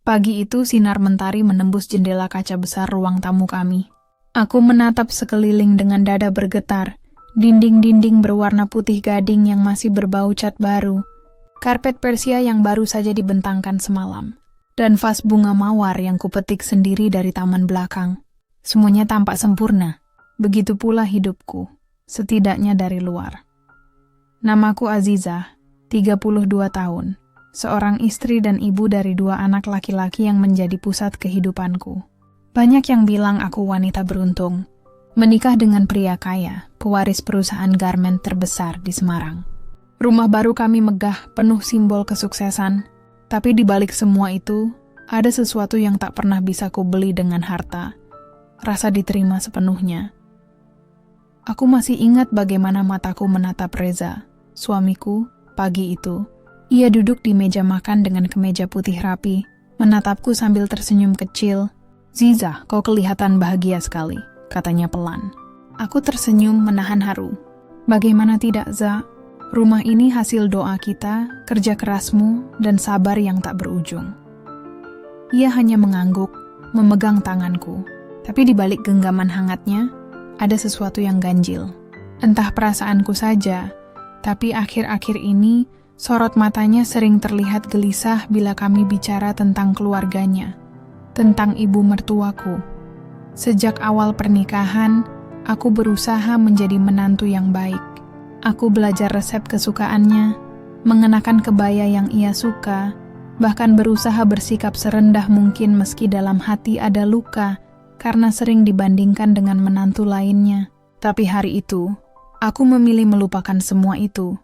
Pagi itu sinar mentari menembus jendela kaca besar ruang tamu kami. Aku menatap sekeliling dengan dada bergetar. Dinding-dinding berwarna putih gading yang masih berbau cat baru. Karpet Persia yang baru saja dibentangkan semalam. Dan vas bunga mawar yang kupetik sendiri dari taman belakang. Semuanya tampak sempurna. Begitu pula hidupku, setidaknya dari luar. Namaku Azizah, 32 tahun. Seorang istri dan ibu dari 2 anak laki-laki yang menjadi pusat kehidupanku. Banyak yang bilang aku wanita beruntung. Menikah dengan pria kaya, pewaris perusahaan garmen terbesar di Semarang. Rumah baru kami megah, penuh simbol kesuksesan. Tapi di balik semua itu, ada sesuatu yang tak pernah bisa kubeli dengan harta. Rasa diterima sepenuhnya. Aku masih ingat bagaimana mataku menatap Reza, suamiku, pagi itu. Ia duduk di meja makan dengan kemeja putih rapi, menatapku sambil tersenyum kecil. "Ziza, kau kelihatan bahagia sekali," katanya pelan. Aku tersenyum menahan haru. Bagaimana tidak, Za? Rumah ini hasil doa kita, kerja kerasmu, dan sabar yang tak berujung. Ia hanya mengangguk, memegang tanganku. Tapi di balik genggaman hangatnya, ada sesuatu yang ganjil. Entah perasaanku saja, tapi akhir-akhir ini, sorot matanya sering terlihat gelisah bila kami bicara tentang keluarganya, tentang ibu mertuaku. Sejak awal pernikahan, aku berusaha menjadi menantu yang baik. Aku belajar resep kesukaannya, mengenakan kebaya yang ia suka, bahkan berusaha bersikap serendah mungkin meski dalam hati ada luka karena sering dibandingkan dengan menantu lainnya. Tapi hari itu, aku memilih melupakan semua itu.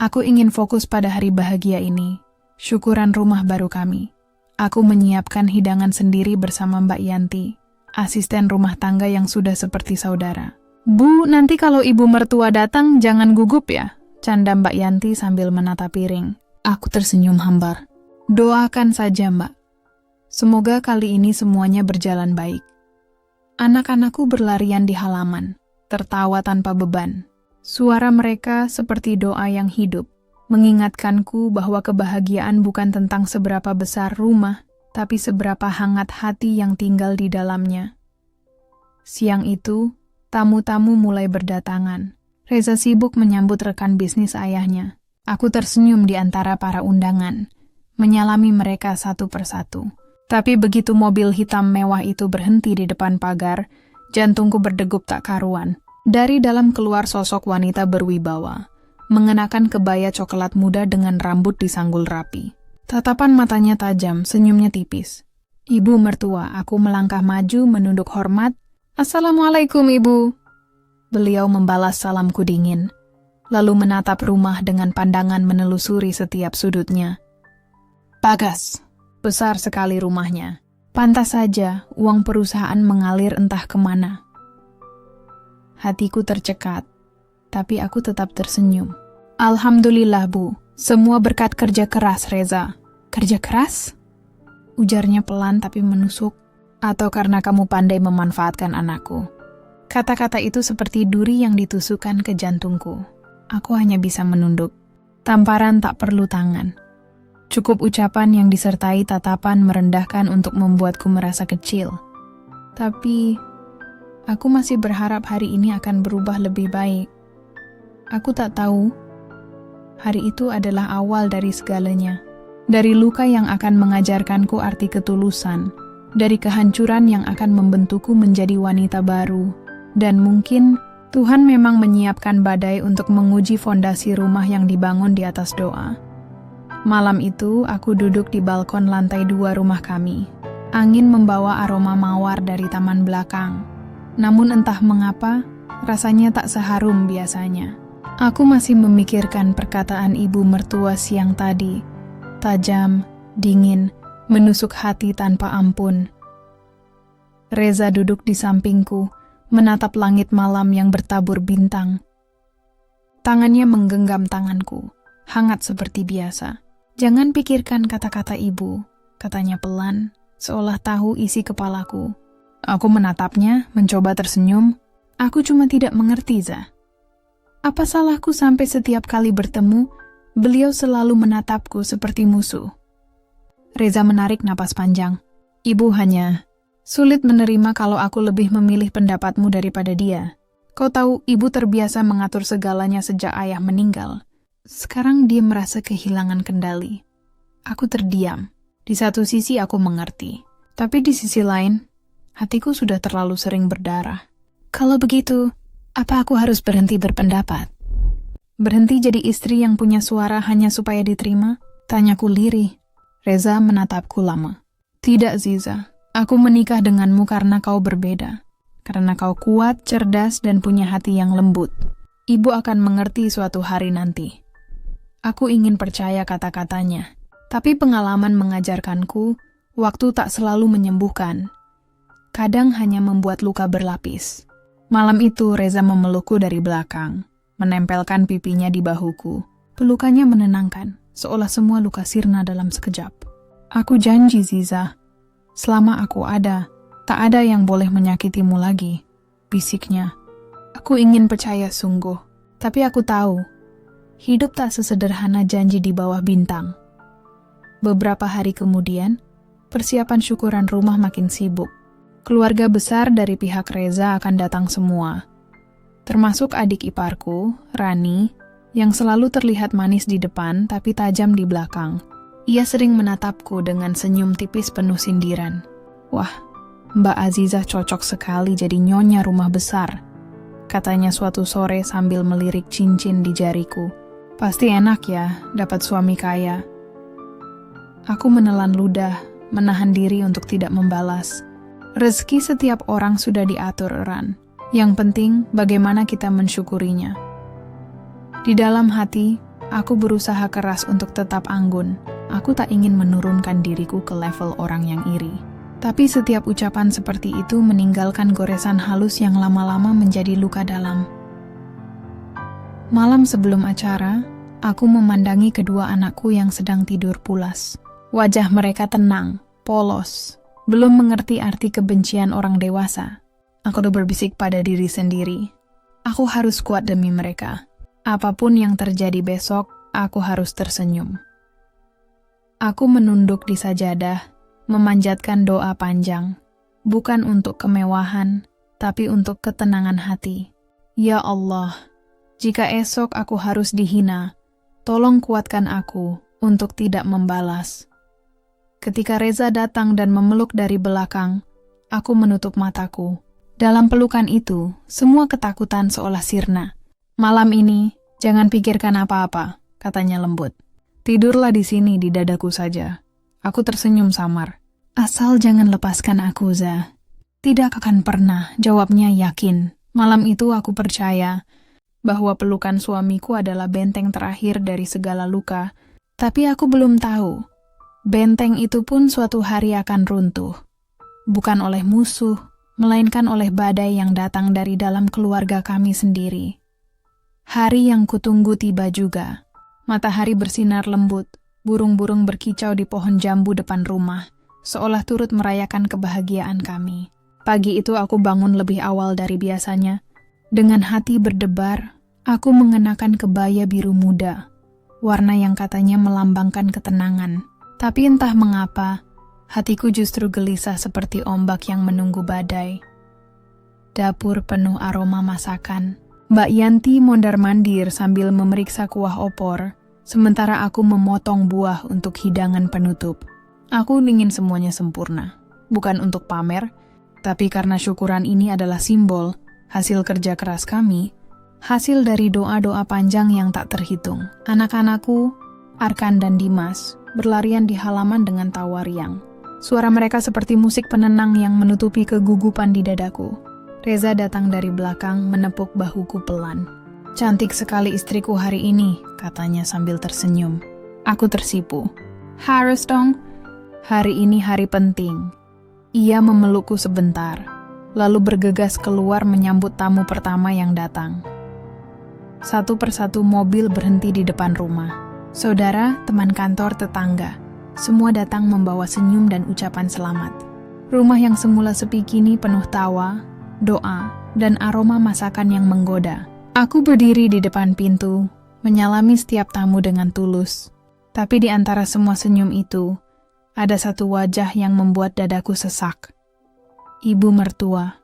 Aku ingin fokus pada hari bahagia ini, syukuran rumah baru kami. Aku menyiapkan hidangan sendiri bersama Mbak Yanti, asisten rumah tangga yang sudah seperti saudara. "Bu, nanti kalau ibu mertua datang jangan gugup ya," canda Mbak Yanti sambil menata piring. Aku tersenyum hambar. "Doakan saja, Mbak. Semoga kali ini semuanya berjalan baik." Anak-anakku berlarian di halaman, tertawa tanpa beban. Suara mereka seperti doa yang hidup, mengingatkanku bahwa kebahagiaan bukan tentang seberapa besar rumah, tapi seberapa hangat hati yang tinggal di dalamnya. Siang itu, tamu-tamu mulai berdatangan. Reza sibuk menyambut rekan bisnis ayahnya. Aku tersenyum di antara para undangan, menyalami mereka satu persatu. Tapi begitu mobil hitam mewah itu berhenti di depan pagar, jantungku berdegup tak karuan. Dari dalam keluar sosok wanita berwibawa, mengenakan kebaya coklat muda dengan rambut disanggul rapi. Tatapan matanya tajam, senyumnya tipis. "Ibu mertua," aku melangkah maju menunduk hormat. "Assalamualaikum, Ibu." Beliau membalas salamku dingin, lalu menatap rumah dengan pandangan menelusuri setiap sudutnya. Bagas, besar sekali rumahnya. Pantas saja uang perusahaan mengalir entah kemana. Hatiku tercekat, tapi aku tetap tersenyum. "Alhamdulillah, Bu. Semua berkat kerja keras, Reza." "Kerja keras?" ujarnya pelan tapi menusuk. "Atau karena kamu pandai memanfaatkan anakku?" Kata-kata itu seperti duri yang ditusukkan ke jantungku. Aku hanya bisa menunduk. Tamparan tak perlu tangan. Cukup ucapan yang disertai tatapan merendahkan untuk membuatku merasa kecil. Tapi aku masih berharap hari ini akan berubah lebih baik. Aku tak tahu. Hari itu adalah awal dari segalanya. Dari luka yang akan mengajarkanku arti ketulusan. Dari kehancuran yang akan membentukku menjadi wanita baru. Dan mungkin Tuhan memang menyiapkan badai untuk menguji fondasi rumah yang dibangun di atas doa. Malam itu, aku duduk di balkon lantai 2 rumah kami. Angin membawa aroma mawar dari taman belakang. Namun entah mengapa, rasanya tak seharum biasanya. Aku masih memikirkan perkataan ibu mertua siang tadi. Tajam, dingin, menusuk hati tanpa ampun. Reza duduk di sampingku, menatap langit malam yang bertabur bintang. Tangannya menggenggam tanganku, hangat seperti biasa. "Jangan pikirkan kata-kata ibu," katanya pelan, seolah tahu isi kepalaku. Aku menatapnya, mencoba tersenyum. "Aku cuma tidak mengerti, Za. Apa salahku sampai setiap kali bertemu, beliau selalu menatapku seperti musuh?" Reza menarik napas panjang. Ibu hanya sulit menerima kalau aku lebih memilih pendapatmu daripada dia. Kau tahu, ibu terbiasa mengatur segalanya sejak ayah meninggal. Sekarang dia merasa kehilangan kendali. Aku terdiam. Di satu sisi aku mengerti. Tapi di sisi lain, hatiku sudah terlalu sering berdarah. Kalau begitu, apa aku harus berhenti berpendapat? Berhenti jadi istri yang punya suara hanya supaya diterima? Tanyaku lirih. Reza menatapku lama. Tidak, Ziza. Aku menikah denganmu karena kau berbeda. Karena kau kuat, cerdas, dan punya hati yang lembut. Ibu akan mengerti suatu hari nanti. Aku ingin percaya kata-katanya. Tapi pengalaman mengajarkanku, waktu tak selalu menyembuhkan. Kadang hanya membuat luka berlapis. Malam itu Reza memelukku dari belakang, menempelkan pipinya di bahuku. Pelukannya menenangkan, seolah semua luka sirna dalam sekejap. Aku janji, Ziza, selama aku ada, tak ada yang boleh menyakitimu lagi, bisiknya. Aku ingin percaya sungguh, tapi aku tahu, hidup tak sesederhana janji di bawah bintang. Beberapa hari kemudian, persiapan syukuran rumah makin sibuk. Keluarga besar dari pihak Reza akan datang semua. Termasuk adik iparku, Rani, yang selalu terlihat manis di depan tapi tajam di belakang. Ia sering menatapku dengan senyum tipis penuh sindiran. Wah, Mbak Azizah cocok sekali jadi nyonya rumah besar, katanya suatu sore sambil melirik cincin di jariku. Pasti enak ya, dapat suami kaya. Aku menelan ludah, menahan diri untuk tidak membalas. Rezeki setiap orang sudah diatur, Ran. Yang penting, bagaimana kita mensyukurinya. Di dalam hati, aku berusaha keras untuk tetap anggun. Aku tak ingin menurunkan diriku ke level orang yang iri. Tapi setiap ucapan seperti itu meninggalkan goresan halus yang lama-lama menjadi luka dalam. Malam sebelum acara, aku memandangi kedua anakku yang sedang tidur pulas. Wajah mereka tenang, polos, belum mengerti arti kebencian orang dewasa. Aku berbisik pada diri sendiri. Aku harus kuat demi mereka. Apapun yang terjadi besok, aku harus tersenyum. Aku menunduk di sajadah, memanjatkan doa panjang, bukan untuk kemewahan, tapi untuk ketenangan hati. Ya Allah, jika esok aku harus dihina, tolong kuatkan aku untuk tidak membalas. Ketika Reza datang dan memeluk dari belakang, aku menutup mataku. Dalam pelukan itu, semua ketakutan seolah sirna. Malam ini, jangan pikirkan apa-apa, katanya lembut. Tidurlah di sini di dadaku saja. Aku tersenyum samar. Asal jangan lepaskan aku, Za. Tidak akan pernah, jawabnya yakin. Malam itu aku percaya bahwa pelukan suamiku adalah benteng terakhir dari segala luka. Tapi aku belum tahu, benteng itu pun suatu hari akan runtuh. Bukan oleh musuh, melainkan oleh badai yang datang dari dalam keluarga kami sendiri. Hari yang kutunggu tiba juga. Matahari bersinar lembut, burung-burung berkicau di pohon jambu depan rumah, seolah turut merayakan kebahagiaan kami. Pagi itu aku bangun lebih awal dari biasanya. Dengan hati berdebar, aku mengenakan kebaya biru muda, warna yang katanya melambangkan ketenangan. Tapi entah mengapa, hatiku justru gelisah seperti ombak yang menunggu badai. Dapur penuh aroma masakan. Mbak Yanti mondar-mandir sambil memeriksa kuah opor, sementara aku memotong buah untuk hidangan penutup. Aku ingin semuanya sempurna. Bukan untuk pamer, tapi karena syukuran ini adalah simbol, hasil kerja keras kami, hasil dari doa-doa panjang yang tak terhitung. Anak-anakku, Arkan dan Dimas, berlarian di halaman dengan tawa riang. Suara mereka seperti musik penenang yang menutupi kegugupan di dadaku. Reza datang dari belakang menepuk bahuku pelan. Cantik sekali istriku hari ini, katanya sambil tersenyum. Aku tersipu. Harus dong. Hari ini hari penting. Ia memelukku sebentar, lalu bergegas keluar menyambut tamu pertama yang datang. Satu persatu mobil berhenti di depan rumah. Saudara, teman kantor, tetangga, semua datang membawa senyum dan ucapan selamat. Rumah yang semula sepi kini penuh tawa, doa, dan aroma masakan yang menggoda. Aku berdiri di depan pintu, menyalami setiap tamu dengan tulus. Tapi di antara semua senyum itu, ada satu wajah yang membuat dadaku sesak. Ibu mertua.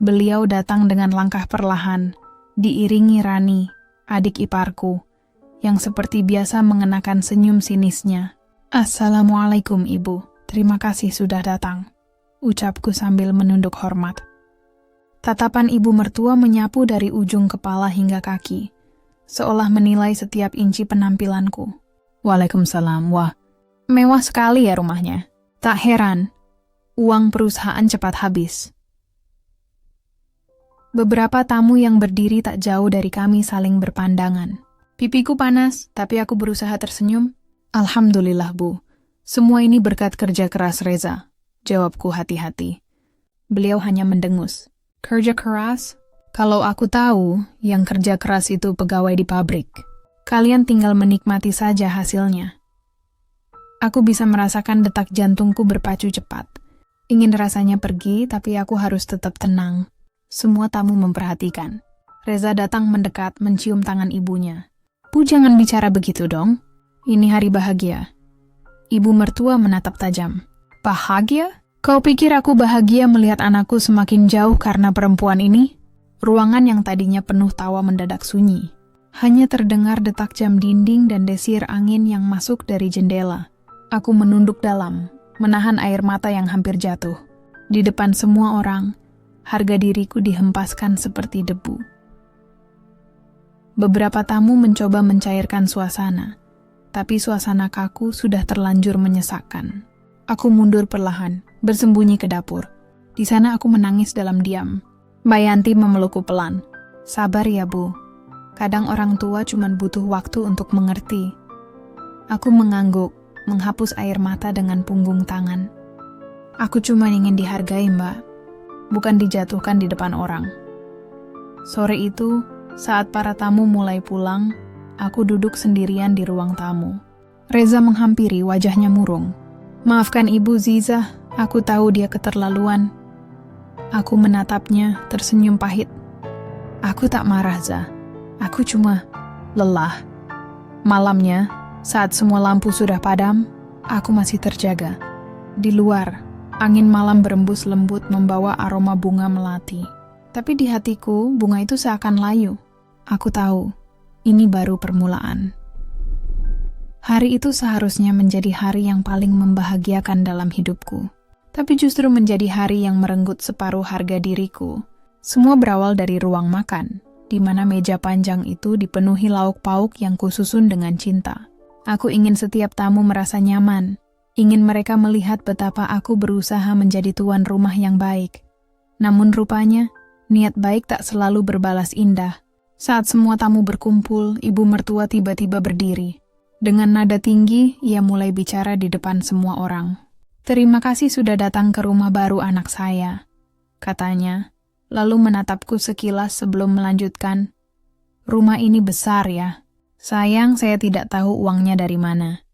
Beliau datang dengan langkah perlahan, diiringi Rani, adik iparku, yang seperti biasa mengenakan senyum sinisnya. "Assalamualaikum, Ibu. Terima kasih sudah datang," ucapku sambil menunduk hormat. Tatapan ibu mertua menyapu dari ujung kepala hingga kaki, seolah menilai setiap inci penampilanku. "Waalaikumsalam. Wah, mewah sekali ya rumahnya. Tak heran, uang perusahaan cepat habis." Beberapa tamu yang berdiri tak jauh dari kami saling berpandangan. Pipiku panas, tapi aku berusaha tersenyum. "Alhamdulillah, Bu. Semua ini berkat kerja keras Reza," jawabku hati-hati. Beliau hanya mendengus. "Kerja keras? Kalau aku tahu yang kerja keras itu pegawai di pabrik. Kalian tinggal menikmati saja hasilnya." Aku bisa merasakan detak jantungku berpacu cepat. Ingin rasanya pergi, tapi aku harus tetap tenang. Semua tamu memperhatikan. Reza datang mendekat mencium tangan ibunya. "Bu, jangan bicara begitu dong. Ini hari bahagia." Ibu mertua menatap tajam. "Bahagia? Kau pikir aku bahagia melihat anakku semakin jauh karena perempuan ini?" Ruangan yang tadinya penuh tawa mendadak sunyi. Hanya terdengar detak jam dinding dan desir angin yang masuk dari jendela. Aku menunduk dalam, menahan air mata yang hampir jatuh. Di depan semua orang, harga diriku dihempaskan seperti debu. Beberapa tamu mencoba mencairkan suasana, tapi suasana kaku sudah terlanjur menyesakkan. Aku mundur perlahan, bersembunyi ke dapur. Di sana aku menangis dalam diam. Mbak Yanti memelukku pelan. "Sabar ya, Bu. Kadang orang tua cuma butuh waktu untuk mengerti." Aku mengangguk, menghapus air mata dengan punggung tangan. "Aku cuma ingin dihargai, Mbak. Bukan dijatuhkan di depan orang." Sore itu, saat para tamu mulai pulang, aku duduk sendirian di ruang tamu. Reza menghampiri, wajahnya murung. "Maafkan Ibu Ziza, aku tahu dia keterlaluan." Aku menatapnya, tersenyum pahit. "Aku tak marah, Za. Aku cuma lelah." Malamnya, saat semua lampu sudah padam, aku masih terjaga. Di luar, angin malam berembus lembut membawa aroma bunga melati. Tapi di hatiku, bunga itu seakan layu. Aku tahu, ini baru permulaan. Hari itu seharusnya menjadi hari yang paling membahagiakan dalam hidupku. Tapi justru menjadi hari yang merenggut separuh harga diriku. Semua berawal dari ruang makan, di mana meja panjang itu dipenuhi lauk pauk yang kususun dengan cinta. Aku ingin setiap tamu merasa nyaman. Ingin mereka melihat betapa aku berusaha menjadi tuan rumah yang baik. Namun rupanya, niat baik tak selalu berbalas indah. Saat semua tamu berkumpul, ibu mertua tiba-tiba berdiri. Dengan nada tinggi, ia mulai bicara di depan semua orang. "Terima kasih sudah datang ke rumah baru anak saya," katanya, lalu menatapku sekilas sebelum melanjutkan. "Rumah ini besar ya. Sayang saya tidak tahu uangnya dari mana."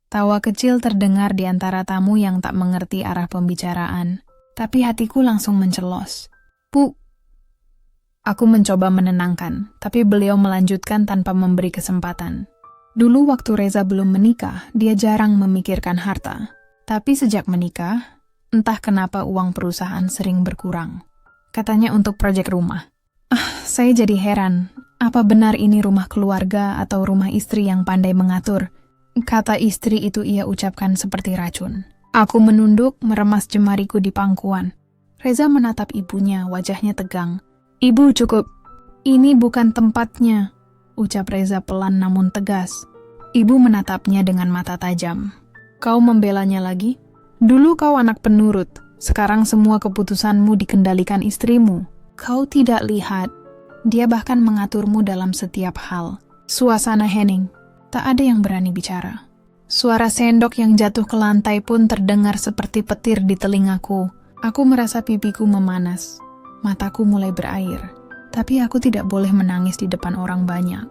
Tawa kecil terdengar di antara tamu yang tak mengerti arah pembicaraan, tapi hatiku langsung mencelos. "Bu," aku mencoba menenangkan, tapi beliau melanjutkan tanpa memberi kesempatan. Dulu waktu Reza belum menikah, dia jarang memikirkan harta. Tapi sejak menikah, entah kenapa uang perusahaan sering berkurang. Katanya untuk proyek rumah. Saya jadi heran, apa benar ini rumah keluarga atau rumah istri yang pandai mengatur? Kata istri itu ia ucapkan seperti racun. Aku menunduk, meremas jemariku di pangkuan. Reza menatap ibunya, wajahnya tegang. "Ibu cukup, ini bukan tempatnya," ucap Reza pelan namun tegas. Ibu menatapnya dengan mata tajam. "Kau membelanya lagi? Dulu kau anak penurut, sekarang semua keputusanmu dikendalikan istrimu. Kau tidak lihat, dia bahkan mengaturmu dalam setiap hal." Suasana hening, tak ada yang berani bicara. Suara sendok yang jatuh ke lantai pun terdengar seperti petir di telingaku. Aku merasa pipiku memanas, mataku mulai berair. Tapi aku tidak boleh menangis di depan orang banyak.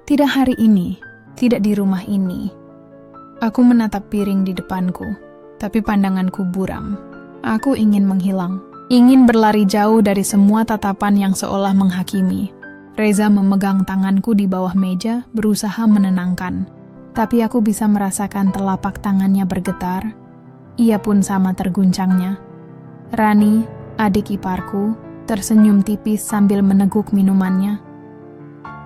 Tidak hari ini, tidak di rumah ini. Aku menatap piring di depanku, tapi pandanganku buram. Aku ingin menghilang, ingin berlari jauh dari semua tatapan yang seolah menghakimi. Reza memegang tanganku di bawah meja, berusaha menenangkan. tapi aku bisa merasakan telapak tangannya bergetar. Ia pun sama terguncangnya. Rani, adik iparku, tersenyum tipis sambil meneguk minumannya.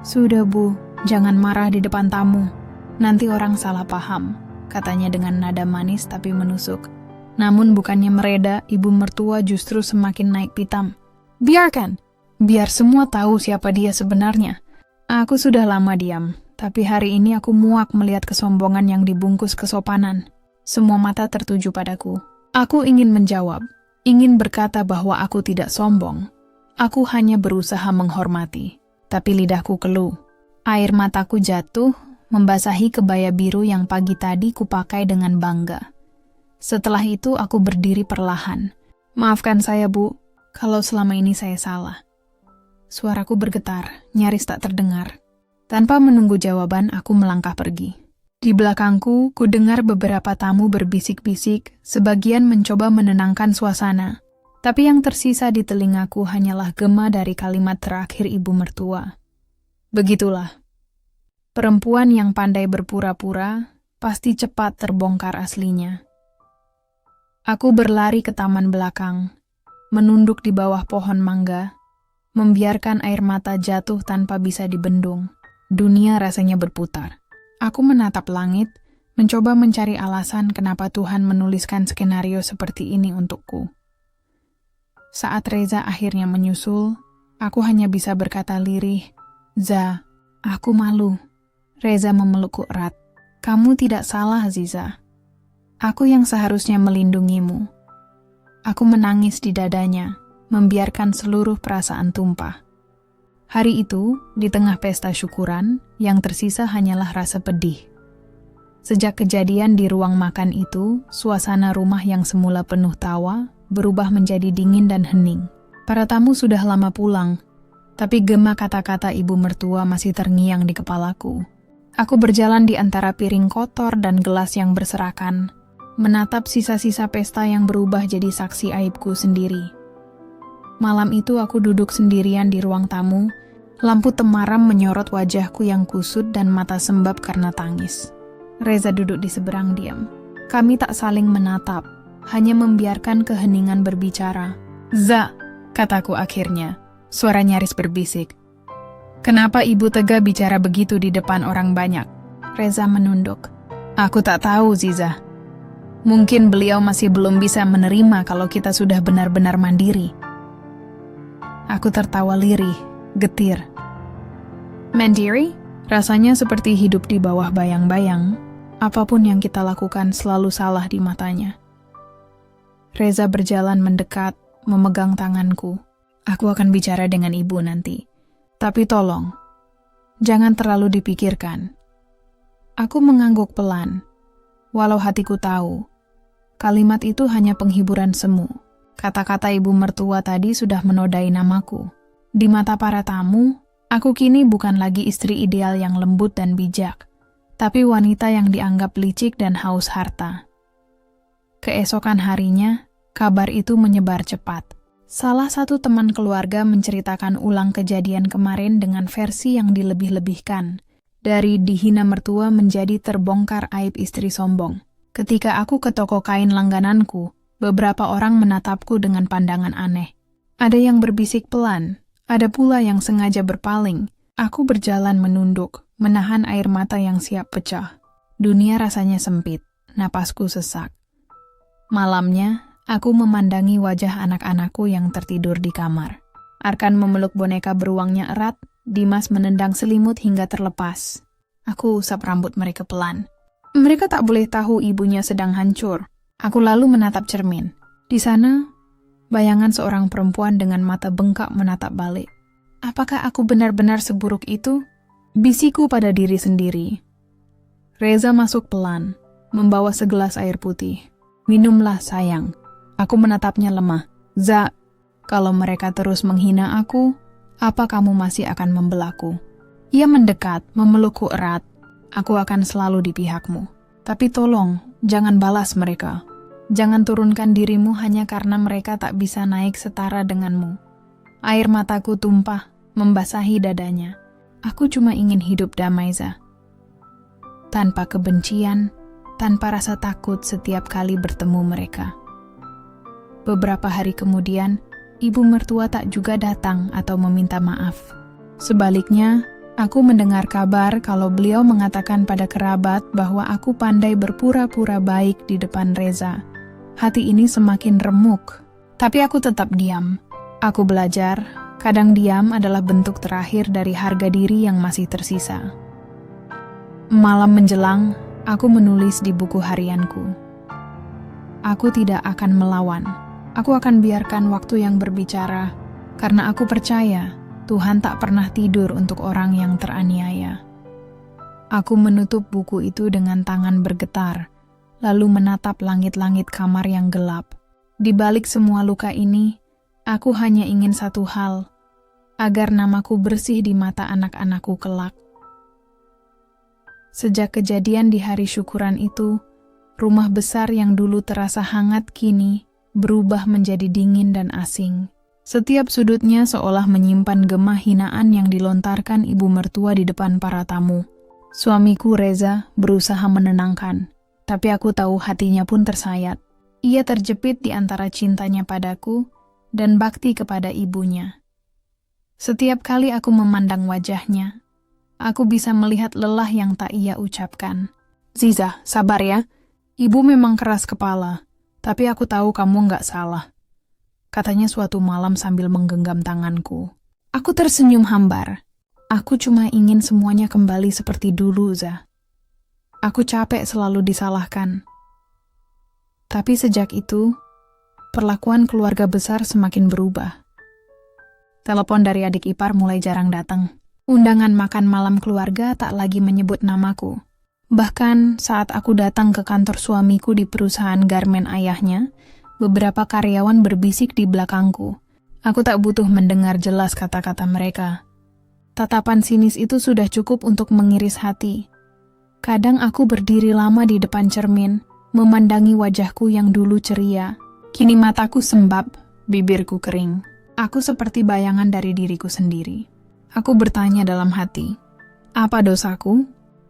"Sudah Bu, jangan marah di depan tamu. Nanti orang salah paham," katanya dengan nada manis tapi menusuk. Namun bukannya mereda, ibu mertua justru semakin naik pitam. "Biarkan, biar semua tahu siapa dia sebenarnya." Aku sudah lama diam, tapi hari ini aku muak melihat kesombongan yang dibungkus kesopanan. Semua mata tertuju padaku. Aku ingin menjawab, ingin berkata bahwa aku tidak sombong. Aku hanya berusaha menghormati, tapi lidahku keluh. Air mataku jatuh, membasahi kebaya biru yang pagi tadi kupakai dengan bangga. Setelah itu aku berdiri perlahan. "Maafkan saya, Bu, kalau selama ini saya salah." Suaraku bergetar, nyaris tak terdengar. Tanpa menunggu jawaban, aku melangkah pergi. Di belakangku, ku dengar beberapa tamu berbisik-bisik, sebagian mencoba menenangkan suasana. Tapi yang tersisa di telingaku hanyalah gema dari kalimat terakhir ibu mertua. Begitulah. Perempuan yang pandai berpura-pura, pasti cepat terbongkar aslinya. Aku berlari ke taman belakang, menunduk di bawah pohon mangga, membiarkan air mata jatuh tanpa bisa dibendung. Dunia rasanya berputar. Aku menatap langit, mencoba mencari alasan kenapa Tuhan menuliskan skenario seperti ini untukku. Saat Reza akhirnya menyusul, aku hanya bisa berkata lirih, "Za, aku malu." Reza memelukku erat. "Kamu tidak salah, Ziza. Aku yang seharusnya melindungimu." Aku menangis di dadanya, membiarkan seluruh perasaan tumpah. Hari itu, di tengah pesta syukuran, yang tersisa hanyalah rasa pedih. Sejak kejadian di ruang makan itu, suasana rumah yang semula penuh tawa, berubah menjadi dingin dan hening. Para tamu sudah lama pulang, tapi gema kata-kata ibu mertua masih terngiang di kepalaku. Aku berjalan di antara piring kotor dan gelas yang berserakan, menatap sisa-sisa pesta yang berubah jadi saksi aibku sendiri. Malam itu aku duduk sendirian di ruang tamu, lampu temaram menyorot wajahku yang kusut dan mata sembab karena tangis. Reza duduk di seberang diam. Kami tak saling menatap, hanya membiarkan keheningan berbicara. "Za," kataku akhirnya, suara nyaris berbisik. "Kenapa ibu tega bicara begitu di depan orang banyak?" Reza menunduk. "Aku tak tahu, Ziza. Mungkin beliau masih belum bisa menerima kalau kita sudah benar-benar mandiri." Aku tertawa lirih, getir. Mandiri? Rasanya seperti hidup di bawah bayang-bayang. Apapun yang kita lakukan selalu salah di matanya. Reza berjalan mendekat, memegang tanganku. "Aku akan bicara dengan ibu nanti. Tapi tolong, jangan terlalu dipikirkan." Aku mengangguk pelan. Walau hatiku tahu, kalimat itu hanya penghiburan semu. Kata-kata ibu mertua tadi sudah menodai namaku. Di mata para tamu, aku kini bukan lagi istri ideal yang lembut dan bijak, tapi wanita yang dianggap licik dan haus harta. Keesokan harinya, kabar itu menyebar cepat. Salah satu teman keluarga menceritakan ulang kejadian kemarin dengan versi yang dilebih-lebihkan. Dari dihina mertua menjadi terbongkar aib istri sombong. Ketika aku ke toko kain langgananku, beberapa orang menatapku dengan pandangan aneh. Ada yang berbisik pelan, ada pula yang sengaja berpaling. Aku berjalan menunduk, menahan air mata yang siap pecah. Dunia rasanya sempit, napasku sesak. Malamnya, aku memandangi wajah anak-anakku yang tertidur di kamar. Arkan memeluk boneka beruangnya erat, Dimas menendang selimut hingga terlepas. Aku usap rambut mereka pelan. Mereka tak boleh tahu ibunya sedang hancur. Aku lalu menatap cermin. Di sana, bayangan seorang perempuan dengan mata bengkak menatap balik. Apakah aku benar-benar seburuk itu? Bisiku pada diri sendiri. Reza masuk pelan, membawa segelas air putih. "Minumlah, sayang." Aku menatapnya lemah. "Za, kalau mereka terus menghina aku, apa kamu masih akan membelaku?" Ia mendekat, memelukku erat. "Aku akan selalu di pihakmu. Tapi tolong, jangan balas mereka. Jangan turunkan dirimu hanya karena mereka tak bisa naik setara denganmu." Air mataku tumpah, membasahi dadanya. Aku cuma ingin hidup damai, Za. tanpa kebencian, tanpa rasa takut setiap kali bertemu mereka. Beberapa hari kemudian, ibu mertua tak juga datang atau meminta maaf. Sebaliknya, aku mendengar kabar kalau beliau mengatakan pada kerabat bahwa aku pandai berpura-pura baik di depan Reza. Hati ini semakin remuk, tapi aku tetap diam. Aku belajar, kadang diam adalah bentuk terakhir dari harga diri yang masih tersisa. Malam menjelang, aku menulis di buku harianku. Aku tidak akan melawan. Aku akan biarkan waktu yang berbicara, karena aku percaya Tuhan tak pernah tidur untuk orang yang teraniaya. Aku menutup buku itu dengan tangan bergetar, lalu menatap langit-langit kamar yang gelap. Di balik semua luka ini, aku hanya ingin satu hal, agar namaku bersih di mata anak-anakku kelak. Sejak kejadian di hari syukuran itu, rumah besar yang dulu terasa hangat kini berubah menjadi dingin dan asing. Setiap sudutnya seolah menyimpan gemah hinaan yang dilontarkan ibu mertua di depan para tamu. Suamiku Reza berusaha menenangkan, tapi aku tahu hatinya pun tersayat. Ia terjepit di antara cintanya padaku dan bakti kepada ibunya. Setiap kali aku memandang wajahnya, aku bisa melihat lelah yang tak ia ucapkan. "Ziza, sabar ya. Ibu memang keras kepala, tapi aku tahu kamu nggak salah," katanya suatu malam sambil menggenggam tanganku. Aku tersenyum hambar. Aku cuma ingin semuanya kembali seperti dulu, Za. Aku capek selalu disalahkan. Tapi sejak itu, perlakuan keluarga besar semakin berubah. Telepon dari adik ipar mulai jarang datang. Undangan makan malam keluarga tak lagi menyebut namaku. Bahkan saat aku datang ke kantor suamiku di perusahaan garmen ayahnya, beberapa karyawan berbisik di belakangku. Aku tak butuh mendengar jelas kata-kata mereka. Tatapan sinis itu sudah cukup untuk mengiris hati. Kadang aku berdiri lama di depan cermin, memandangi wajahku yang dulu ceria. Kini mataku sembab, bibirku kering. Aku seperti bayangan dari diriku sendiri. Aku bertanya dalam hati, apa dosaku?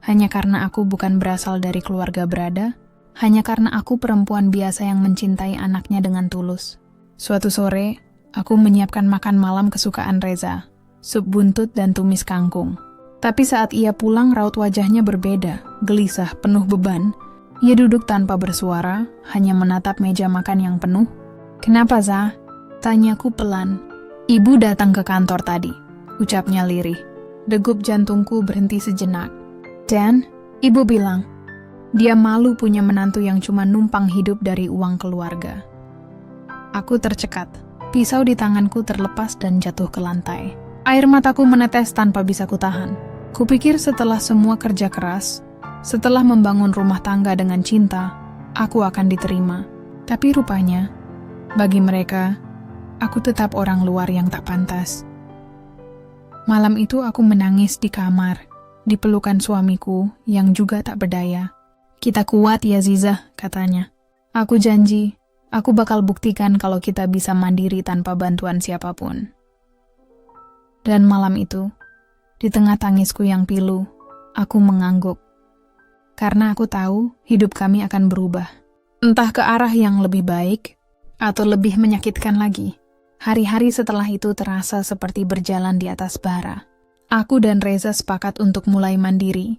Hanya karena aku bukan berasal dari keluarga berada? Hanya karena aku perempuan biasa yang mencintai anaknya dengan tulus. Suatu sore, aku menyiapkan makan malam kesukaan Reza, sup buntut dan tumis kangkung. Tapi saat ia pulang, raut wajahnya berbeda, gelisah, penuh beban. Ia duduk tanpa bersuara, hanya menatap meja makan yang penuh. "Kenapa, Za?" tanyaku pelan. "Ibu datang ke kantor tadi," ucapnya lirih. Degup jantungku berhenti sejenak. "Dan," ibu bilang, "dia malu punya menantu yang cuma numpang hidup dari uang keluarga." Aku tercekat. Pisau di tanganku terlepas dan jatuh ke lantai. Air mataku menetes tanpa bisa kutahan. Kupikir setelah semua kerja keras, setelah membangun rumah tangga dengan cinta, aku akan diterima. Tapi rupanya, bagi mereka, aku tetap orang luar yang tak pantas. Malam itu aku menangis di kamar, di pelukan suamiku yang juga tak berdaya. "Kita kuat ya Ziza," katanya. "Aku janji, aku bakal buktikan kalau kita bisa mandiri tanpa bantuan siapapun." Dan malam itu, di tengah tangisku yang pilu, aku mengangguk. Karena aku tahu hidup kami akan berubah. Entah ke arah yang lebih baik, atau lebih menyakitkan lagi. Hari-hari setelah itu terasa seperti berjalan di atas bara. Aku dan Reza sepakat untuk mulai mandiri,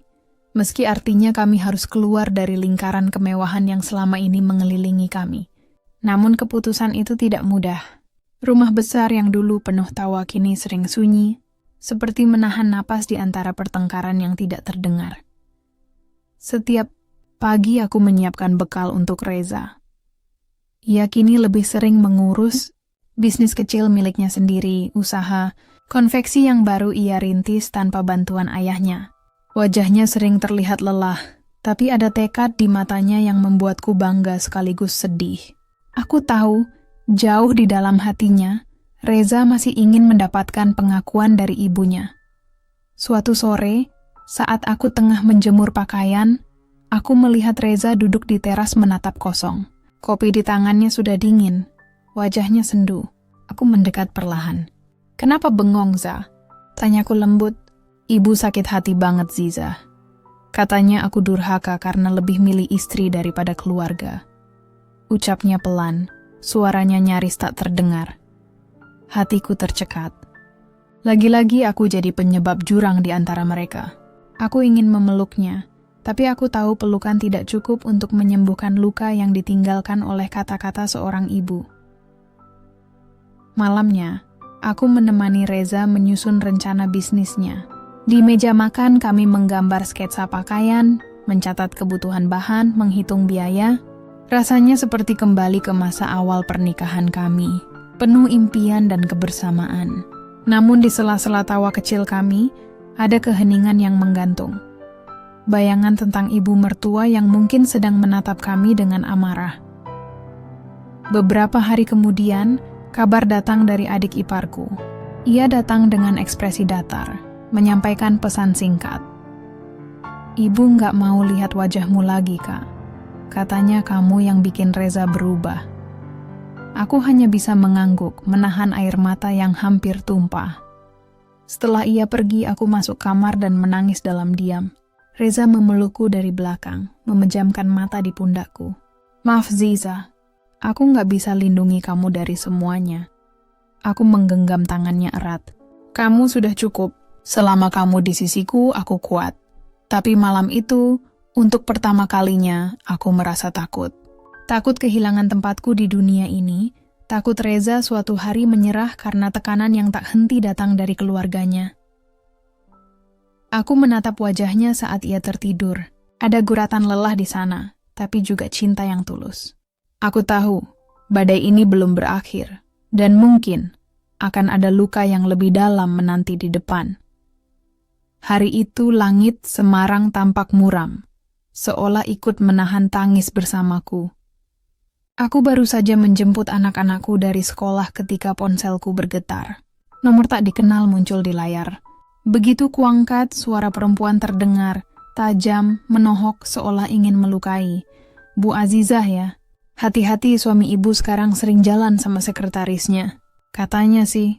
meski artinya kami harus keluar dari lingkaran kemewahan yang selama ini mengelilingi kami. Namun keputusan itu tidak mudah. Rumah besar yang dulu penuh tawa kini sering sunyi, seperti menahan napas di antara pertengkaran yang tidak terdengar. Setiap pagi aku menyiapkan bekal untuk Reza. Ia kini lebih sering mengurus bisnis kecil miliknya sendiri, usaha konveksi yang baru ia rintis tanpa bantuan ayahnya. Wajahnya sering terlihat lelah, tapi ada tekad di matanya yang membuatku bangga sekaligus sedih. Aku tahu, jauh di dalam hatinya, Reza masih ingin mendapatkan pengakuan dari ibunya. Suatu sore, saat aku tengah menjemur pakaian, aku melihat Reza duduk di teras menatap kosong. Kopi di tangannya sudah dingin, wajahnya sendu. Aku mendekat perlahan. "Kenapa bengong, Za?" tanyaku lembut. "Ibu sakit hati banget, Ziza." Katanya aku durhaka karena lebih milih istri daripada keluarga. Ucapnya pelan, suaranya nyaris tak terdengar. Hatiku tercekat. Lagi-lagi aku jadi penyebab jurang di antara mereka. Aku ingin memeluknya, tapi aku tahu pelukan tidak cukup untuk menyembuhkan luka yang ditinggalkan oleh kata-kata seorang ibu. Malamnya, aku menemani Reza menyusun rencana bisnisnya. Di meja makan kami menggambar sketsa pakaian, mencatat kebutuhan bahan, menghitung biaya. Rasanya seperti kembali ke masa awal pernikahan kami, penuh impian dan kebersamaan. Namun di sela-sela tawa kecil kami, ada keheningan yang menggantung. Bayangan tentang ibu mertua yang mungkin sedang menatap kami dengan amarah. Beberapa hari kemudian, kabar datang dari adik iparku. Ia datang dengan ekspresi datar, menyampaikan pesan singkat. Ibu nggak mau lihat wajahmu lagi, Kak. Katanya kamu yang bikin Reza berubah. Aku hanya bisa mengangguk, menahan air mata yang hampir tumpah. Setelah ia pergi, aku masuk kamar dan menangis dalam diam. Reza memelukku dari belakang, memejamkan mata di pundakku. Maaf Ziza, aku nggak bisa lindungi kamu dari semuanya. Aku menggenggam tangannya erat. Kamu sudah cukup. Selama kamu di sisiku, aku kuat. Tapi malam itu, untuk pertama kalinya, aku merasa takut. Takut kehilangan tempatku di dunia ini, takut Reza suatu hari menyerah karena tekanan yang tak henti datang dari keluarganya. Aku menatap wajahnya saat ia tertidur. Ada guratan lelah di sana, tapi juga cinta yang tulus. Aku tahu, badai ini belum berakhir, dan mungkin akan ada luka yang lebih dalam menanti di depan. Hari itu langit Semarang tampak muram, seolah ikut menahan tangis bersamaku. Aku baru saja menjemput anak-anakku dari sekolah ketika ponselku bergetar. Nomor tak dikenal muncul di layar. Begitu kuangkat, suara perempuan terdengar, tajam, menohok seolah ingin melukai. Bu Azizah ya, hati-hati suami ibu sekarang sering jalan sama sekretarisnya. Katanya sih,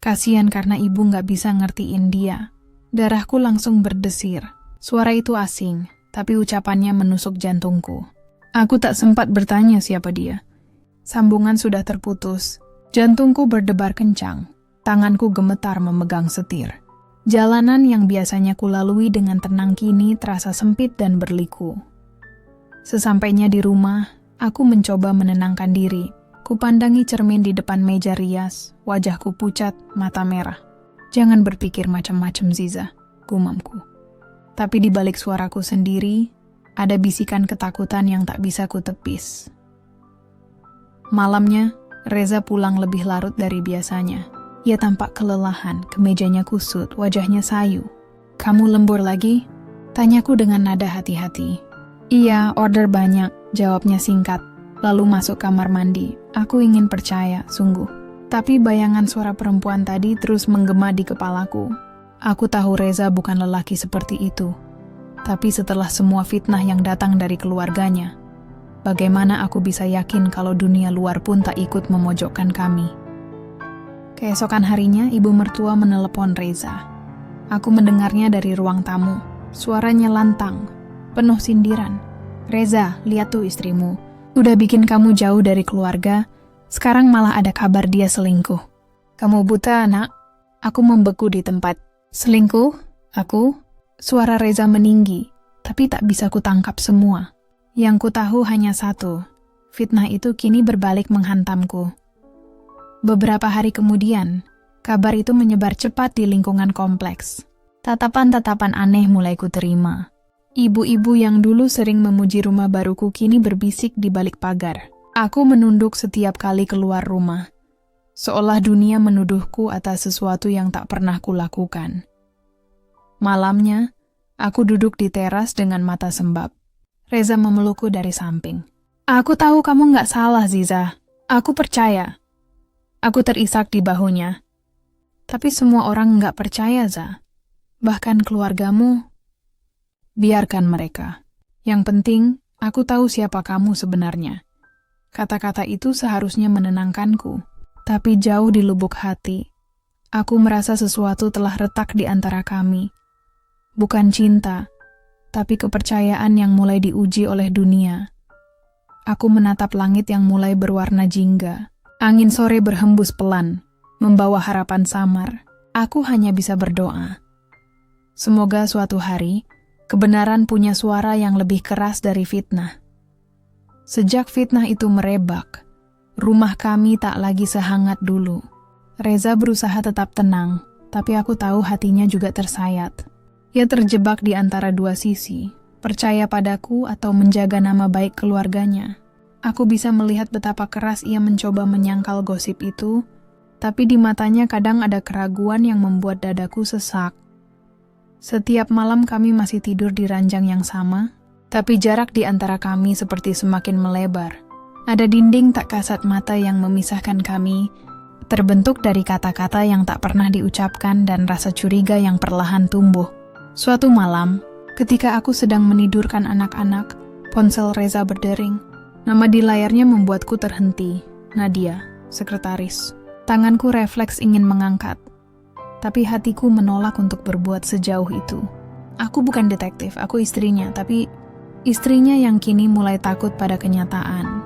kasihan karena ibu nggak bisa ngertiin dia. Darahku langsung berdesir. Suara itu asing, tapi ucapannya menusuk jantungku. Aku tak sempat bertanya siapa dia. Sambungan sudah terputus. Jantungku berdebar kencang. Tanganku gemetar memegang setir. Jalanan yang biasanya kulalui dengan tenang kini terasa sempit dan berliku. Sesampainya di rumah, aku mencoba menenangkan diri. Kupandangi cermin di depan meja rias, wajahku pucat, mata merah. Jangan berpikir macam-macam Ziza, gumamku. Tapi di balik suaraku sendiri, ada bisikan ketakutan yang tak bisa kutepis. Malamnya, Reza pulang lebih larut dari biasanya. Ia tampak kelelahan, kemejanya kusut, wajahnya sayu. Kamu lembur lagi? Tanyaku dengan nada hati-hati. Iya, order banyak, jawabnya singkat. Lalu masuk kamar mandi. Aku ingin percaya, sungguh. Tapi bayangan suara perempuan tadi terus menggema di kepalaku. Aku tahu Reza bukan lelaki seperti itu. Tapi setelah semua fitnah yang datang dari keluarganya, bagaimana aku bisa yakin kalau dunia luar pun tak ikut memojokkan kami? Keesokan harinya, ibu mertua menelepon Reza. Aku mendengarnya dari ruang tamu. Suaranya lantang, penuh sindiran. Reza, lihat tuh istrimu. Udah bikin kamu jauh dari keluarga, sekarang malah ada kabar dia selingkuh. Kamu buta, nak? Aku membeku di tempat. Selingkuh? Aku? Suara Reza meninggi, tapi tak bisa kutangkap semua. Yang ku tahu hanya satu, fitnah itu kini berbalik menghantamku. Beberapa hari kemudian, kabar itu menyebar cepat di lingkungan kompleks. Tatapan-tatapan aneh mulai kuterima. Ibu-ibu yang dulu sering memuji rumah baruku kini berbisik di balik pagar. Aku menunduk setiap kali keluar rumah, seolah dunia menuduhku atas sesuatu yang tak pernah kulakukan. Malamnya, aku duduk di teras dengan mata sembab. Reza memelukku dari samping. Aku tahu kamu nggak salah, Ziza. Aku percaya. Aku terisak di bahunya. Tapi semua orang nggak percaya, Za. Bahkan keluargamu. Biarkan mereka. Yang penting, aku tahu siapa kamu sebenarnya. Kata-kata itu seharusnya menenangkanku, tapi jauh di lubuk hati, aku merasa sesuatu telah retak di antara kami. Bukan cinta, tapi kepercayaan yang mulai diuji oleh dunia. Aku menatap langit yang mulai berwarna jingga. Angin sore berhembus pelan, membawa harapan samar. Aku hanya bisa berdoa. Semoga suatu hari, kebenaran punya suara yang lebih keras dari fitnah. Sejak fitnah itu merebak, rumah kami tak lagi sehangat dulu. Reza berusaha tetap tenang, tapi aku tahu hatinya juga tersayat. Ia terjebak di antara dua sisi, percaya padaku atau menjaga nama baik keluarganya. Aku bisa melihat betapa keras ia mencoba menyangkal gosip itu, tapi di matanya kadang ada keraguan yang membuat dadaku sesak. Setiap malam kami masih tidur di ranjang yang sama, tapi jarak di antara kami seperti semakin melebar. Ada dinding tak kasat mata yang memisahkan kami, terbentuk dari kata-kata yang tak pernah diucapkan dan rasa curiga yang perlahan tumbuh. Suatu malam, ketika aku sedang menidurkan anak-anak, ponsel Reza berdering. Nama di layarnya membuatku terhenti. Nadia, sekretaris. Tanganku refleks ingin mengangkat, tapi hatiku menolak untuk berbuat sejauh itu. Aku bukan detektif, aku istrinya, tapi istrinya yang kini mulai takut pada kenyataan.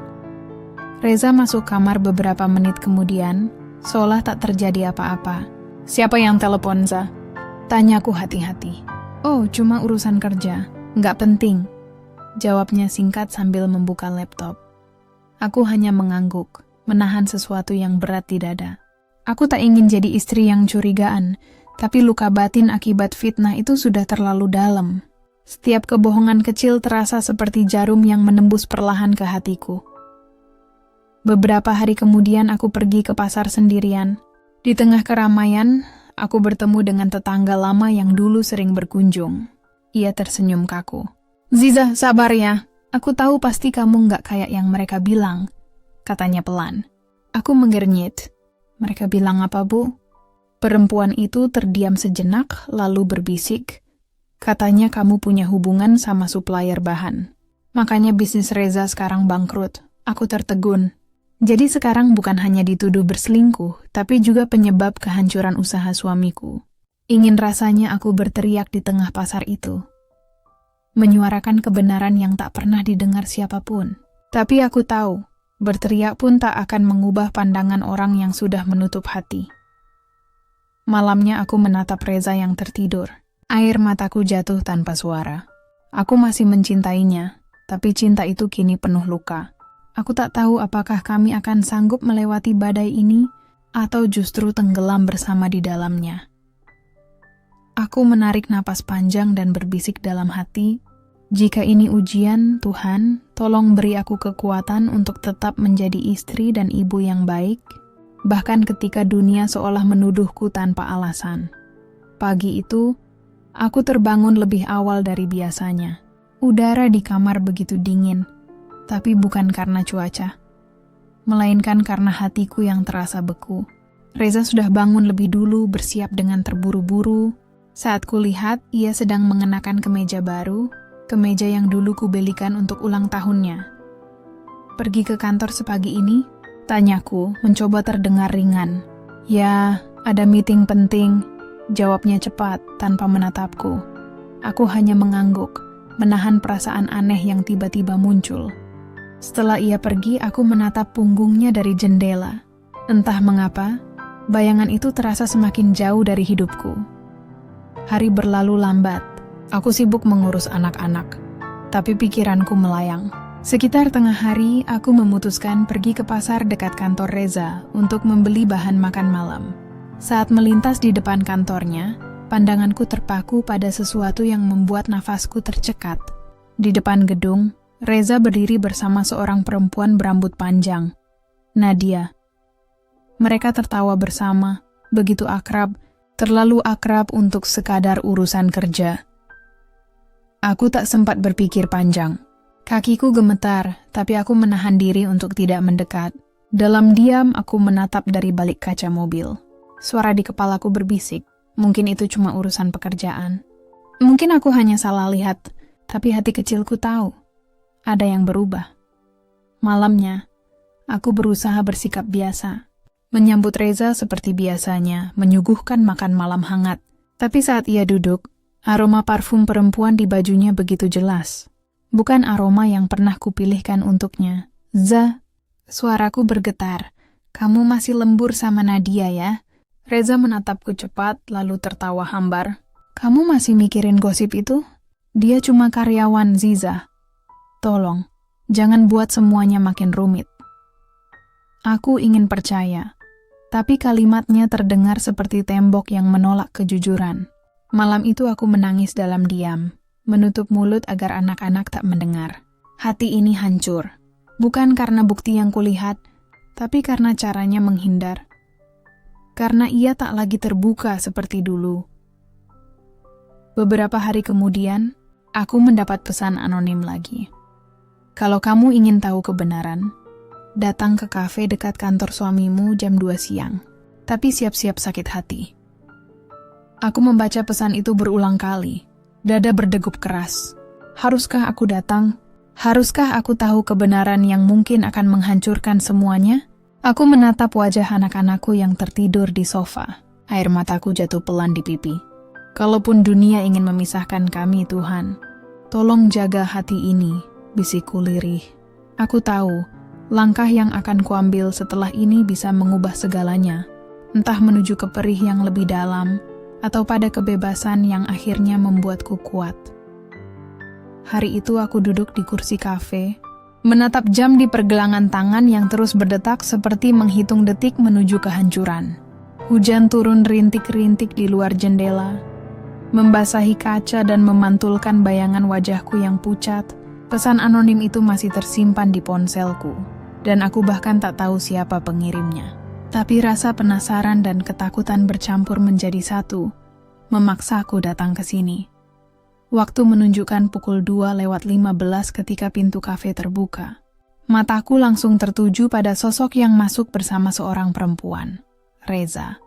Reza masuk kamar beberapa menit kemudian, seolah tak terjadi apa-apa. Siapa yang telepon, Za? Tanyaku hati-hati. Oh, cuma urusan kerja. Nggak penting. Jawabnya singkat sambil membuka laptop. Aku hanya mengangguk, menahan sesuatu yang berat di dada. Aku tak ingin jadi istri yang curigaan, tapi luka batin akibat fitnah itu sudah terlalu dalam. Setiap kebohongan kecil terasa seperti jarum yang menembus perlahan ke hatiku. Beberapa hari kemudian aku pergi ke pasar sendirian. Di tengah keramaian, aku bertemu dengan tetangga lama yang dulu sering berkunjung. Ia tersenyum kaku. Ziza, sabar ya. Aku tahu pasti kamu nggak kayak yang mereka bilang, katanya pelan. Aku mengernyit. Mereka bilang apa, Bu? Perempuan itu terdiam sejenak, lalu berbisik. Katanya kamu punya hubungan sama supplier bahan. Makanya bisnis Reza sekarang bangkrut. Aku tertegun. Jadi sekarang bukan hanya dituduh berselingkuh, tapi juga penyebab kehancuran usaha suamiku. Ingin rasanya aku berteriak di tengah pasar itu, menyuarakan kebenaran yang tak pernah didengar siapapun. Tapi aku tahu, berteriak pun tak akan mengubah pandangan orang yang sudah menutup hati. Malamnya aku menatap Reza yang tertidur. Air mataku jatuh tanpa suara. Aku masih mencintainya, tapi cinta itu kini penuh luka. Aku tak tahu apakah kami akan sanggup melewati badai ini, atau justru tenggelam bersama di dalamnya. Aku menarik napas panjang dan berbisik dalam hati, jika ini ujian, Tuhan, tolong beri aku kekuatan untuk tetap menjadi istri dan ibu yang baik, bahkan ketika dunia seolah menuduhku tanpa alasan. Pagi itu, aku terbangun lebih awal dari biasanya. Udara di kamar begitu dingin, tapi bukan karena cuaca, melainkan karena hatiku yang terasa beku. Reza sudah bangun lebih dulu, bersiap dengan terburu-buru. Saat kulihat, ia sedang mengenakan kemeja baru, kemeja yang dulu kubelikan untuk ulang tahunnya. Pergi ke kantor sepagi ini? Tanyaku, mencoba terdengar ringan. Ya, ada meeting penting, jawabnya cepat tanpa menatapku. Aku hanya mengangguk, menahan perasaan aneh yang tiba-tiba muncul. Setelah ia pergi, aku menatap punggungnya dari jendela. Entah mengapa, bayangan itu terasa semakin jauh dari hidupku. Hari berlalu lambat. Aku sibuk mengurus anak-anak, tapi pikiranku melayang. Sekitar tengah hari, aku memutuskan pergi ke pasar dekat kantor Reza untuk membeli bahan makan malam. Saat melintas di depan kantornya, pandanganku terpaku pada sesuatu yang membuat nafasku tercekat. Di depan gedung, Reza berdiri bersama seorang perempuan berambut panjang, Nadia. Mereka tertawa bersama, begitu akrab, terlalu akrab untuk sekadar urusan kerja. Aku tak sempat berpikir panjang. Kakiku gemetar, tapi aku menahan diri untuk tidak mendekat. Dalam diam, aku menatap dari balik kaca mobil. Suara di kepalaku berbisik, mungkin itu cuma urusan pekerjaan. Mungkin aku hanya salah lihat, tapi hati kecilku tahu, ada yang berubah. Malamnya, aku berusaha bersikap biasa. Menyambut Reza seperti biasanya, menyuguhkan makan malam hangat. Tapi saat ia duduk, Aroma parfum perempuan di bajunya begitu jelas. Bukan aroma yang pernah kupilihkan untuknya. Suaraku bergetar. Kamu masih lembur sama Nadia ya? Reza menatapku cepat, lalu tertawa hambar. Kamu masih mikirin gosip itu? Dia cuma karyawan Ziza. Tolong, jangan buat semuanya makin rumit. Aku ingin percaya, tapi kalimatnya terdengar seperti tembok yang menolak kejujuran. Malam itu aku menangis dalam diam, menutup mulut agar anak-anak tak mendengar. Hati ini hancur, bukan karena bukti yang kulihat, tapi karena caranya menghindar. Karena ia tak lagi terbuka seperti dulu. Beberapa hari kemudian, aku mendapat pesan anonim lagi. Kalau kamu ingin tahu kebenaran, datang ke kafe dekat kantor suamimu jam 2 siang. Tapi siap-siap sakit hati. Aku membaca pesan itu berulang kali. Dada berdegup keras. Haruskah aku datang? Haruskah aku tahu kebenaran yang mungkin akan menghancurkan semuanya? Aku menatap wajah anak-anakku yang tertidur di sofa. Air mataku jatuh pelan di pipi. Kalaupun dunia ingin memisahkan kami, Tuhan, tolong jaga hati ini, bisikku lirih. Aku tahu, langkah yang akan kuambil setelah ini bisa mengubah segalanya. Entah menuju ke perih yang lebih dalam, atau pada kebebasan yang akhirnya membuatku kuat. Hari itu aku duduk di kursi kafe, menatap jam di pergelangan tangan yang terus berdetak seperti menghitung detik menuju kehancuran. Hujan turun rintik-rintik di luar jendela, membasahi kaca dan memantulkan bayangan wajahku yang pucat. Pesan anonim itu masih tersimpan di ponselku, dan aku bahkan tak tahu siapa pengirimnya. Tapi rasa penasaran dan ketakutan bercampur menjadi satu, memaksaku datang ke sini. Waktu menunjukkan pukul 2:15 ketika pintu kafe terbuka. Mataku langsung tertuju pada sosok yang masuk bersama seorang perempuan, Reza,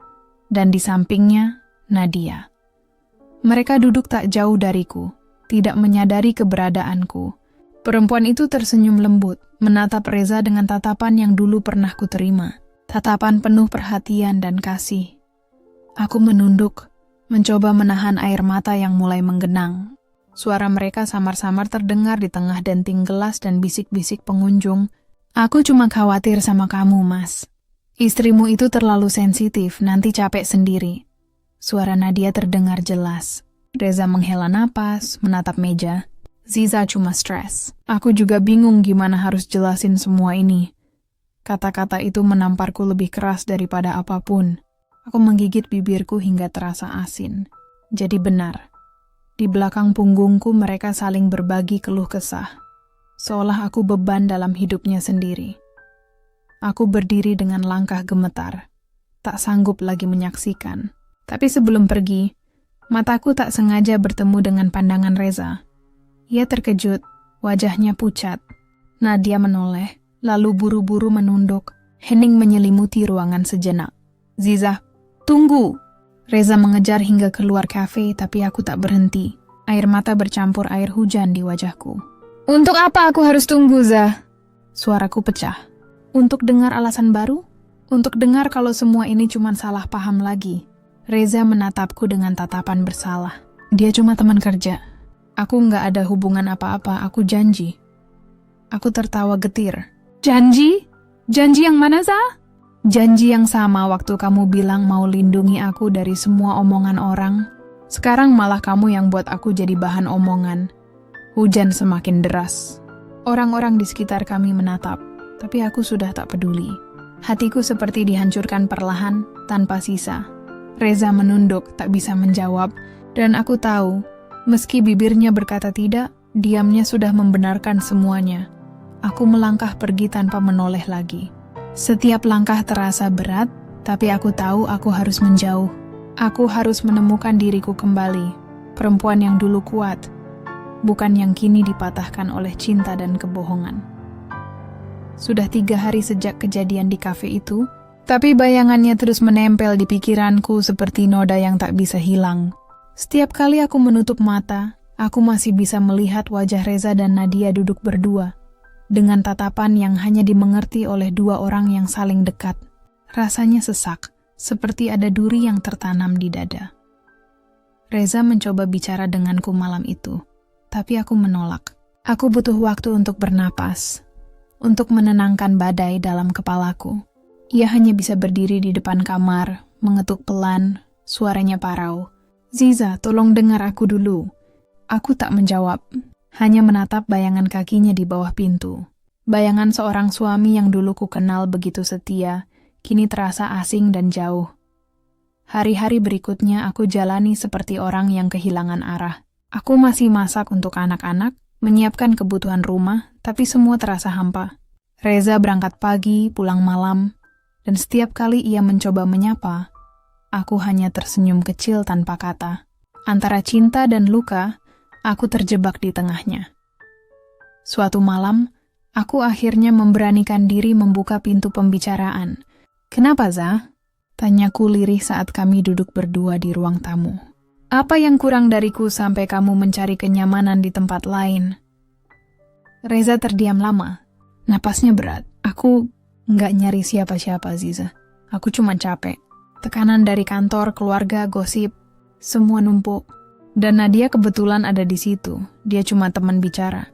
dan di sampingnya, Nadia. Mereka duduk tak jauh dariku, tidak menyadari keberadaanku. Perempuan itu tersenyum lembut, menatap Reza dengan tatapan yang dulu pernah kuterima. Tatapan penuh perhatian dan kasih. Aku menunduk, mencoba menahan air mata yang mulai menggenang. Suara mereka samar-samar terdengar di tengah denting gelas dan bisik-bisik pengunjung. Aku cuma khawatir sama kamu, Mas. Istrimu itu terlalu sensitif, nanti capek sendiri. Suara Nadia terdengar jelas. Reza menghela napas, menatap meja. Ziza cuma stres. Aku juga bingung gimana harus jelasin semua ini. Kata-kata itu menamparku lebih keras daripada apapun. Aku menggigit bibirku hingga terasa asin. Jadi benar. Di belakang punggungku mereka saling berbagi keluh kesah. Seolah aku beban dalam hidupnya sendiri. Aku berdiri dengan langkah gemetar. Tak sanggup lagi menyaksikan. Tapi sebelum pergi, mataku tak sengaja bertemu dengan pandangan Reza. Ia terkejut, wajahnya pucat. Nadia menoleh. Lalu buru-buru menunduk, hening menyelimuti ruangan sejenak. Ziza, tunggu! Reza mengejar hingga keluar kafe, tapi aku tak berhenti. Air mata bercampur air hujan di wajahku. Untuk apa aku harus tunggu, Zah? Suaraku pecah. Untuk dengar alasan baru? Untuk dengar kalau semua ini cuma salah paham lagi. Reza menatapku dengan tatapan bersalah. Dia cuma teman kerja. Aku nggak ada hubungan apa-apa, aku janji. Aku tertawa getir. Janji? Janji yang mana, Zah? Janji yang sama waktu kamu bilang mau lindungi aku dari semua omongan orang. Sekarang malah kamu yang buat aku jadi bahan omongan. Hujan semakin deras. Orang-orang di sekitar kami menatap, tapi aku sudah tak peduli. Hatiku seperti dihancurkan perlahan, tanpa sisa. Reza menunduk, tak bisa menjawab, dan aku tahu, meski bibirnya berkata tidak, diamnya sudah membenarkan semuanya. Aku melangkah pergi tanpa menoleh lagi. Setiap langkah terasa berat, tapi aku tahu aku harus menjauh. Aku harus menemukan diriku kembali, perempuan yang dulu kuat, bukan yang kini dipatahkan oleh cinta dan kebohongan. Sudah 3 hari sejak kejadian di kafe itu, tapi bayangannya terus menempel di pikiranku seperti noda yang tak bisa hilang. Setiap kali aku menutup mata, aku masih bisa melihat wajah Reza dan Nadia duduk berdua, dengan tatapan yang hanya dimengerti oleh 2 orang yang saling dekat. Rasanya sesak, seperti ada duri yang tertanam di dada. Reza mencoba bicara denganku malam itu, tapi aku menolak. Aku butuh waktu untuk bernapas, untuk menenangkan badai dalam kepalaku. Ia hanya bisa berdiri di depan kamar, mengetuk pelan, suaranya parau. "Ziza, tolong dengar aku dulu." Aku tak menjawab, hanya menatap bayangan kakinya di bawah pintu. Bayangan seorang suami yang dulu ku kenal begitu setia, kini terasa asing dan jauh. Hari-hari berikutnya aku jalani seperti orang yang kehilangan arah. Aku masih masak untuk anak-anak, menyiapkan kebutuhan rumah, tapi semua terasa hampa. Reza berangkat pagi, pulang malam, dan setiap kali ia mencoba menyapa, aku hanya tersenyum kecil tanpa kata. Antara cinta dan luka, aku terjebak di tengahnya. Suatu malam, aku akhirnya memberanikan diri membuka pintu pembicaraan. "Kenapa, Za?" tanyaku lirih saat kami duduk berdua di ruang tamu. "Apa yang kurang dariku sampai kamu mencari kenyamanan di tempat lain?" Reza terdiam lama. Napasnya berat. "Aku nggak nyari siapa-siapa, Ziza. Aku cuma capek. Tekanan dari kantor, keluarga, gosip, semua numpuk. Dan Nadia kebetulan ada di situ. Dia cuma teman bicara."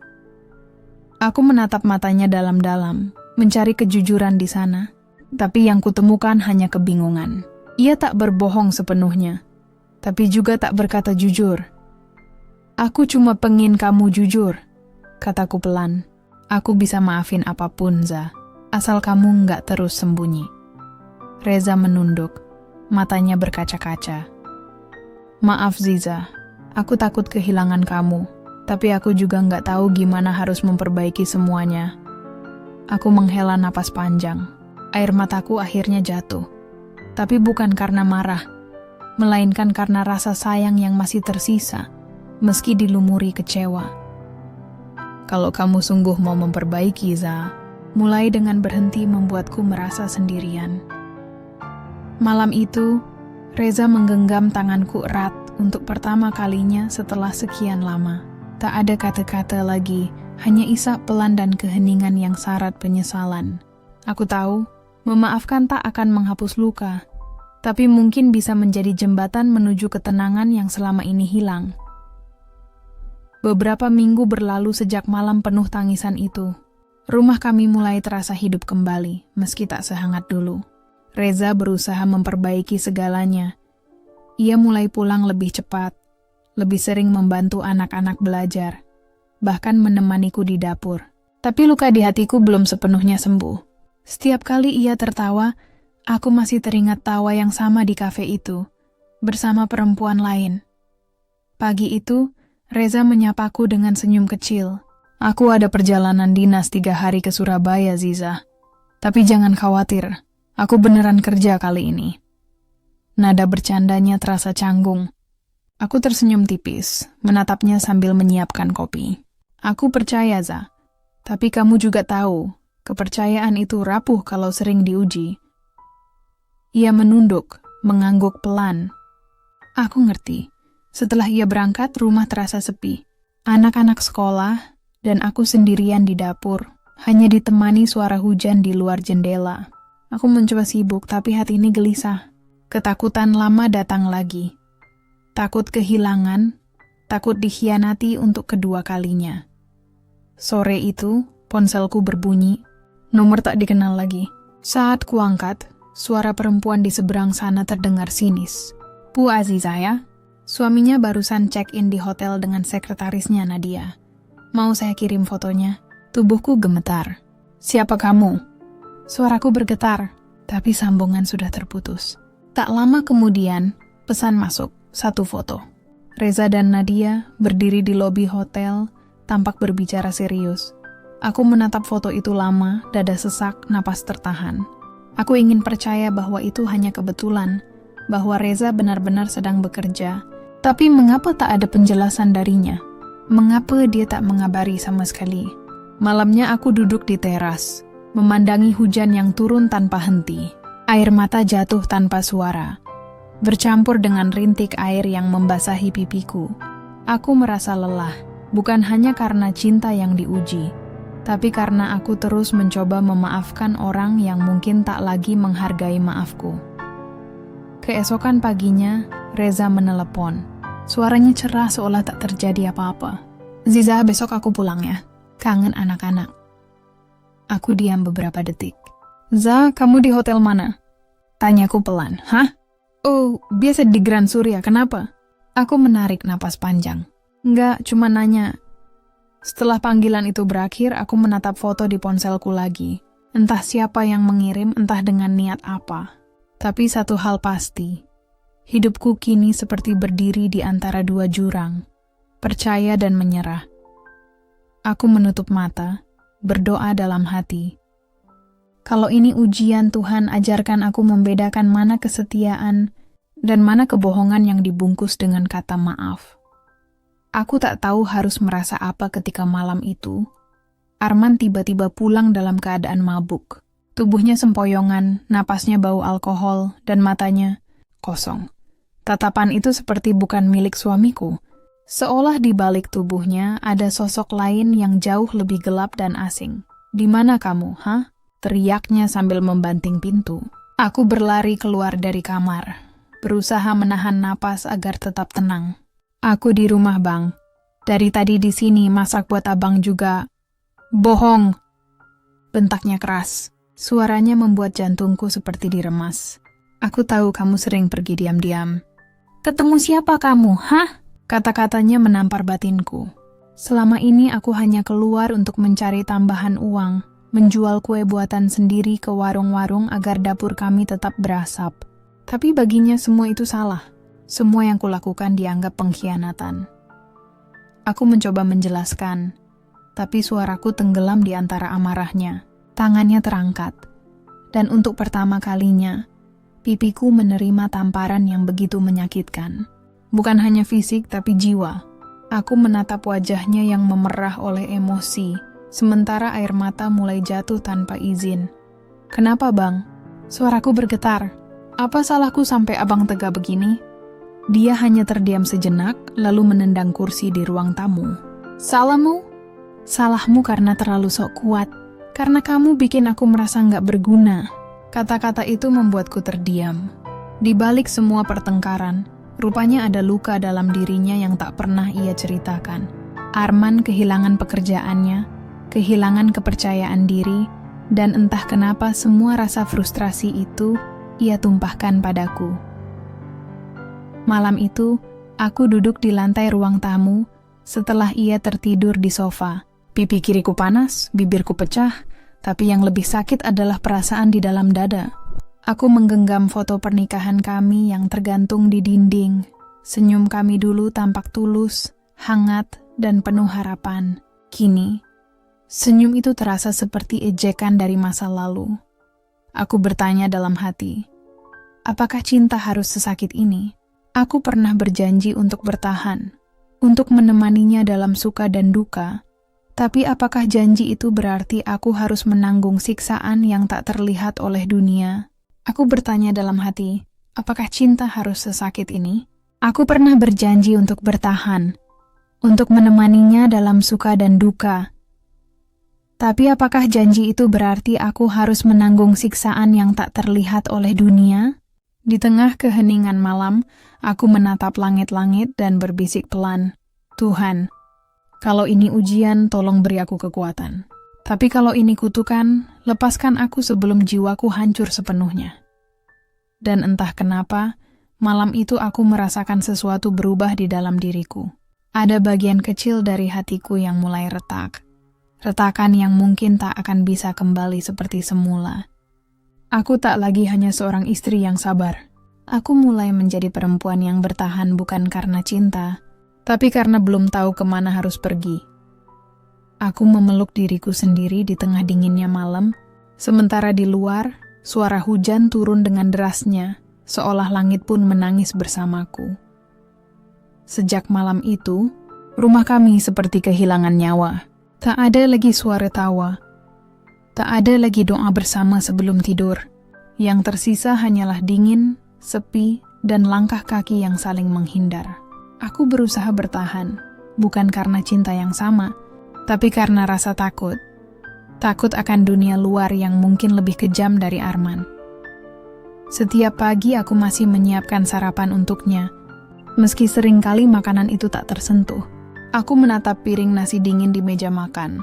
Aku menatap matanya dalam-dalam, mencari kejujuran di sana. Tapi yang kutemukan hanya kebingungan. Ia tak berbohong sepenuhnya, tapi juga tak berkata jujur. "Aku cuma pengen kamu jujur," kataku pelan. "Aku bisa maafin apapun, Za, asal kamu nggak terus sembunyi." Reza menunduk, matanya berkaca-kaca. "Maaf, Ziza, aku takut kehilangan kamu, tapi aku juga nggak tahu gimana harus memperbaiki semuanya." Aku menghela napas panjang. Air mataku akhirnya jatuh. Tapi bukan karena marah, melainkan karena rasa sayang yang masih tersisa, meski dilumuri kecewa. "Kalau kamu sungguh mau memperbaiki, Za," mulai dengan berhenti membuatku merasa sendirian. Malam itu, Reza menggenggam tanganku erat untuk pertama kalinya setelah sekian lama. Tak ada kata-kata lagi, hanya isak pelan dan keheningan yang syarat penyesalan. Aku tahu, memaafkan tak akan menghapus luka, tapi mungkin bisa menjadi jembatan menuju ketenangan yang selama ini hilang. Beberapa minggu berlalu sejak malam penuh tangisan itu. Rumah kami mulai terasa hidup kembali, meski tak sehangat dulu. Reza berusaha memperbaiki segalanya. Ia mulai pulang lebih cepat, lebih sering membantu anak-anak belajar, bahkan menemaniku di dapur. Tapi luka di hatiku belum sepenuhnya sembuh. Setiap kali ia tertawa, aku masih teringat tawa yang sama di kafe itu, bersama perempuan lain. Pagi itu, Reza menyapaku dengan senyum kecil. "Aku ada perjalanan dinas 3 hari ke Surabaya, Ziza. Tapi jangan khawatir, aku beneran kerja kali ini." Nada bercandanya terasa canggung. Aku tersenyum tipis, menatapnya sambil menyiapkan kopi. "Aku percaya, Za. Tapi kamu juga tahu, kepercayaan itu rapuh kalau sering diuji." Ia menunduk, mengangguk pelan. Aku ngerti. Setelah ia berangkat, rumah terasa sepi. Anak-anak sekolah, dan aku sendirian di dapur, hanya ditemani suara hujan di luar jendela. Aku mencoba sibuk, tapi hati ini gelisah. Ketakutan lama datang lagi. Takut kehilangan, takut dikhianati untuk kedua kalinya. Sore itu, ponselku berbunyi. Nomor tak dikenal lagi. Saat kuangkat, suara perempuan di seberang sana terdengar sinis. "Bu Aziza ya?" Suaminya barusan check-in di hotel dengan sekretarisnya Nadia. "Mau saya kirim fotonya?" Tubuhku gemetar. "Siapa kamu?" Suaraku bergetar, tapi sambungan sudah terputus. Tak lama kemudian, pesan masuk, 1 foto. Reza dan Nadia berdiri di lobi hotel, tampak berbicara serius. Aku menatap foto itu lama, dada sesak, napas tertahan. Aku ingin percaya bahwa itu hanya kebetulan, bahwa Reza benar-benar sedang bekerja. Tapi mengapa tak ada penjelasan darinya? Mengapa dia tak mengabari sama sekali? Malamnya aku duduk di teras, memandangi hujan yang turun tanpa henti. Air mata jatuh tanpa suara, bercampur dengan rintik air yang membasahi pipiku. Aku merasa lelah, bukan hanya karena cinta yang diuji, tapi karena aku terus mencoba memaafkan orang yang mungkin tak lagi menghargai maafku. Keesokan paginya, Reza menelepon. Suaranya cerah seolah tak terjadi apa-apa. Ziza, besok aku pulang ya. Kangen anak-anak. Aku diam beberapa detik. Za, kamu di hotel mana? Tanyaku pelan. Hah? Oh, biasa di Grand Surya, kenapa? Aku menarik napas panjang. Enggak, cuma nanya. Setelah panggilan itu berakhir, aku menatap foto di ponselku lagi. Entah siapa yang mengirim, entah dengan niat apa. Tapi satu hal pasti. Hidupku kini seperti berdiri di antara dua jurang. Percaya dan menyerah. Aku menutup mata, berdoa dalam hati. Kalau ini ujian, Tuhan ajarkan aku membedakan mana kesetiaan dan mana kebohongan yang dibungkus dengan kata maaf. Aku tak tahu harus merasa apa ketika malam itu. Arman tiba-tiba pulang dalam keadaan mabuk. Tubuhnya sempoyongan, napasnya bau alkohol, dan matanya kosong. Tatapan itu seperti bukan milik suamiku. Seolah di balik tubuhnya ada sosok lain yang jauh lebih gelap dan asing. "Di mana kamu, hah?" teriaknya sambil membanting pintu. Aku berlari keluar dari kamar, berusaha menahan napas agar tetap tenang. "Aku di rumah, Bang. Dari tadi di sini masak buat abang juga." "Bohong!" bentaknya keras. Suaranya membuat jantungku seperti diremas. "Aku tahu kamu sering pergi diam-diam." "Ketemu siapa kamu, hah?" Kata-katanya menampar batinku. Selama ini aku hanya keluar untuk mencari tambahan uang, menjual kue buatan sendiri ke warung-warung agar dapur kami tetap berasap. Tapi baginya semua itu salah. Semua yang kulakukan dianggap pengkhianatan. Aku mencoba menjelaskan, tapi suaraku tenggelam di antara amarahnya. Tangannya terangkat, dan untuk pertama kalinya, pipiku menerima tamparan yang begitu menyakitkan. Bukan hanya fisik, tapi jiwa. Aku menatap wajahnya yang memerah oleh emosi, sementara air mata mulai jatuh tanpa izin. "Kenapa, Bang?" Suaraku bergetar. "Apa salahku sampai abang tega begini?" Dia hanya terdiam sejenak, lalu menendang kursi di ruang tamu. "Salahmu?" "Salahmu karena terlalu sok kuat. Karena kamu bikin aku merasa nggak berguna." Kata-kata itu membuatku terdiam. Di balik semua pertengkaran, rupanya ada luka dalam dirinya yang tak pernah ia ceritakan. Arman kehilangan pekerjaannya, kehilangan kepercayaan diri, dan entah kenapa semua rasa frustrasi itu ia tumpahkan padaku. Malam itu, aku duduk di lantai ruang tamu setelah ia tertidur di sofa. Pipi kiriku panas, bibirku pecah, tapi yang lebih sakit adalah perasaan di dalam dada. Aku menggenggam foto pernikahan kami yang tergantung di dinding. Senyum kami dulu tampak tulus, hangat, dan penuh harapan. Kini, senyum itu terasa seperti ejekan dari masa lalu. Aku bertanya dalam hati, apakah cinta harus sesakit ini? Aku pernah berjanji untuk bertahan, untuk menemaninya dalam suka dan duka. Tapi apakah janji itu berarti aku harus menanggung siksaan yang tak terlihat oleh dunia? Aku bertanya dalam hati, apakah cinta harus sesakit ini? Aku pernah berjanji untuk bertahan, untuk menemaninya dalam suka dan duka. Tapi apakah janji itu berarti aku harus menanggung siksaan yang tak terlihat oleh dunia? Di tengah keheningan malam, aku menatap langit-langit dan berbisik pelan, "Tuhan, kalau ini ujian, tolong beri aku kekuatan. Tapi kalau ini kutukan, lepaskan aku sebelum jiwaku hancur sepenuhnya." Dan entah kenapa, malam itu aku merasakan sesuatu berubah di dalam diriku. Ada bagian kecil dari hatiku yang mulai retak. Retakan yang mungkin tak akan bisa kembali seperti semula. Aku tak lagi hanya seorang istri yang sabar. Aku mulai menjadi perempuan yang bertahan bukan karena cinta, tapi karena belum tahu kemana harus pergi. Aku memeluk diriku sendiri di tengah dinginnya malam, sementara di luar, suara hujan turun dengan derasnya, seolah langit pun menangis bersamaku. Sejak malam itu, rumah kami seperti kehilangan nyawa. Tak ada lagi suara tawa. Tak ada lagi doa bersama sebelum tidur. Yang tersisa hanyalah dingin, sepi, dan langkah kaki yang saling menghindar. Aku berusaha bertahan, bukan karena cinta yang sama, tapi karena rasa takut. Takut akan dunia luar yang mungkin lebih kejam dari Arman. Setiap pagi aku masih menyiapkan sarapan untuknya, meski seringkali makanan itu tak tersentuh. Aku menatap piring nasi dingin di meja makan,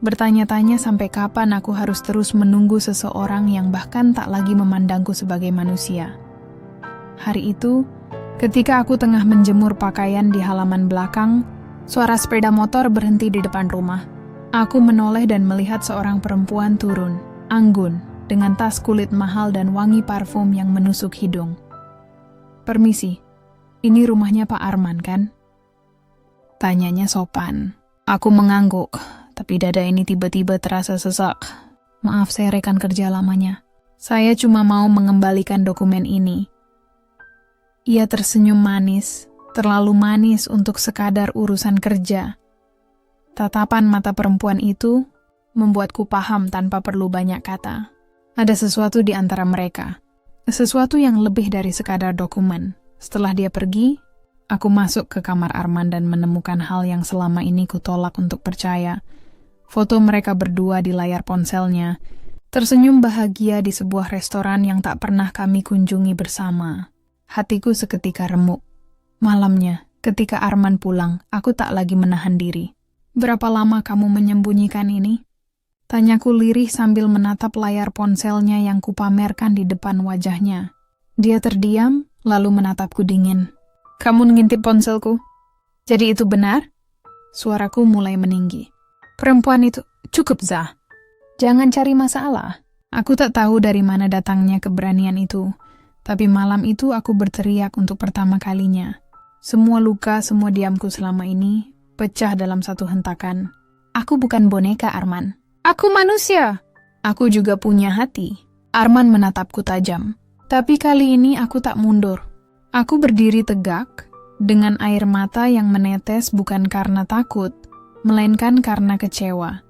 bertanya-tanya sampai kapan aku harus terus menunggu seseorang yang bahkan tak lagi memandangku sebagai manusia. Hari itu, ketika aku tengah menjemur pakaian di halaman belakang, suara sepeda motor berhenti di depan rumah. Aku menoleh dan melihat seorang perempuan turun, anggun, dengan tas kulit mahal dan wangi parfum yang menusuk hidung. "Permisi, ini rumahnya Pak Arman, kan?" Tanyanya sopan. Aku mengangguk, tapi dada ini tiba-tiba terasa sesak. "Maaf, saya rekan kerja lamanya. Saya cuma mau mengembalikan dokumen ini." Ia tersenyum manis, terlalu manis untuk sekadar urusan kerja. Tatapan mata perempuan itu membuatku paham tanpa perlu banyak kata. Ada sesuatu di antara mereka. Sesuatu yang lebih dari sekadar dokumen. Setelah dia pergi, aku masuk ke kamar Arman dan menemukan hal yang selama ini kutolak untuk percaya. Foto mereka berdua di layar ponselnya, tersenyum bahagia di sebuah restoran yang tak pernah kami kunjungi bersama. Hatiku seketika remuk. Malamnya, ketika Arman pulang, aku tak lagi menahan diri. "Berapa lama kamu menyembunyikan ini?" Tanyaku lirih sambil menatap layar ponselnya yang kupamerkan di depan wajahnya. Dia terdiam, lalu menatapku dingin. "Kamu ngintip ponselku? Jadi itu benar?" Suaraku mulai meninggi. "Perempuan itu..." "Cukup, Zah. Jangan cari masalah." Aku tak tahu dari mana datangnya keberanian itu. Tapi malam itu aku berteriak untuk pertama kalinya. Semua luka, semua diamku selama ini, pecah dalam satu hentakan. "Aku bukan boneka, Arman. Aku manusia. Aku juga punya hati." Arman menatapku tajam. Tapi kali ini aku tak mundur. Aku berdiri tegak, dengan air mata yang menetes bukan karena takut, melainkan karena kecewa.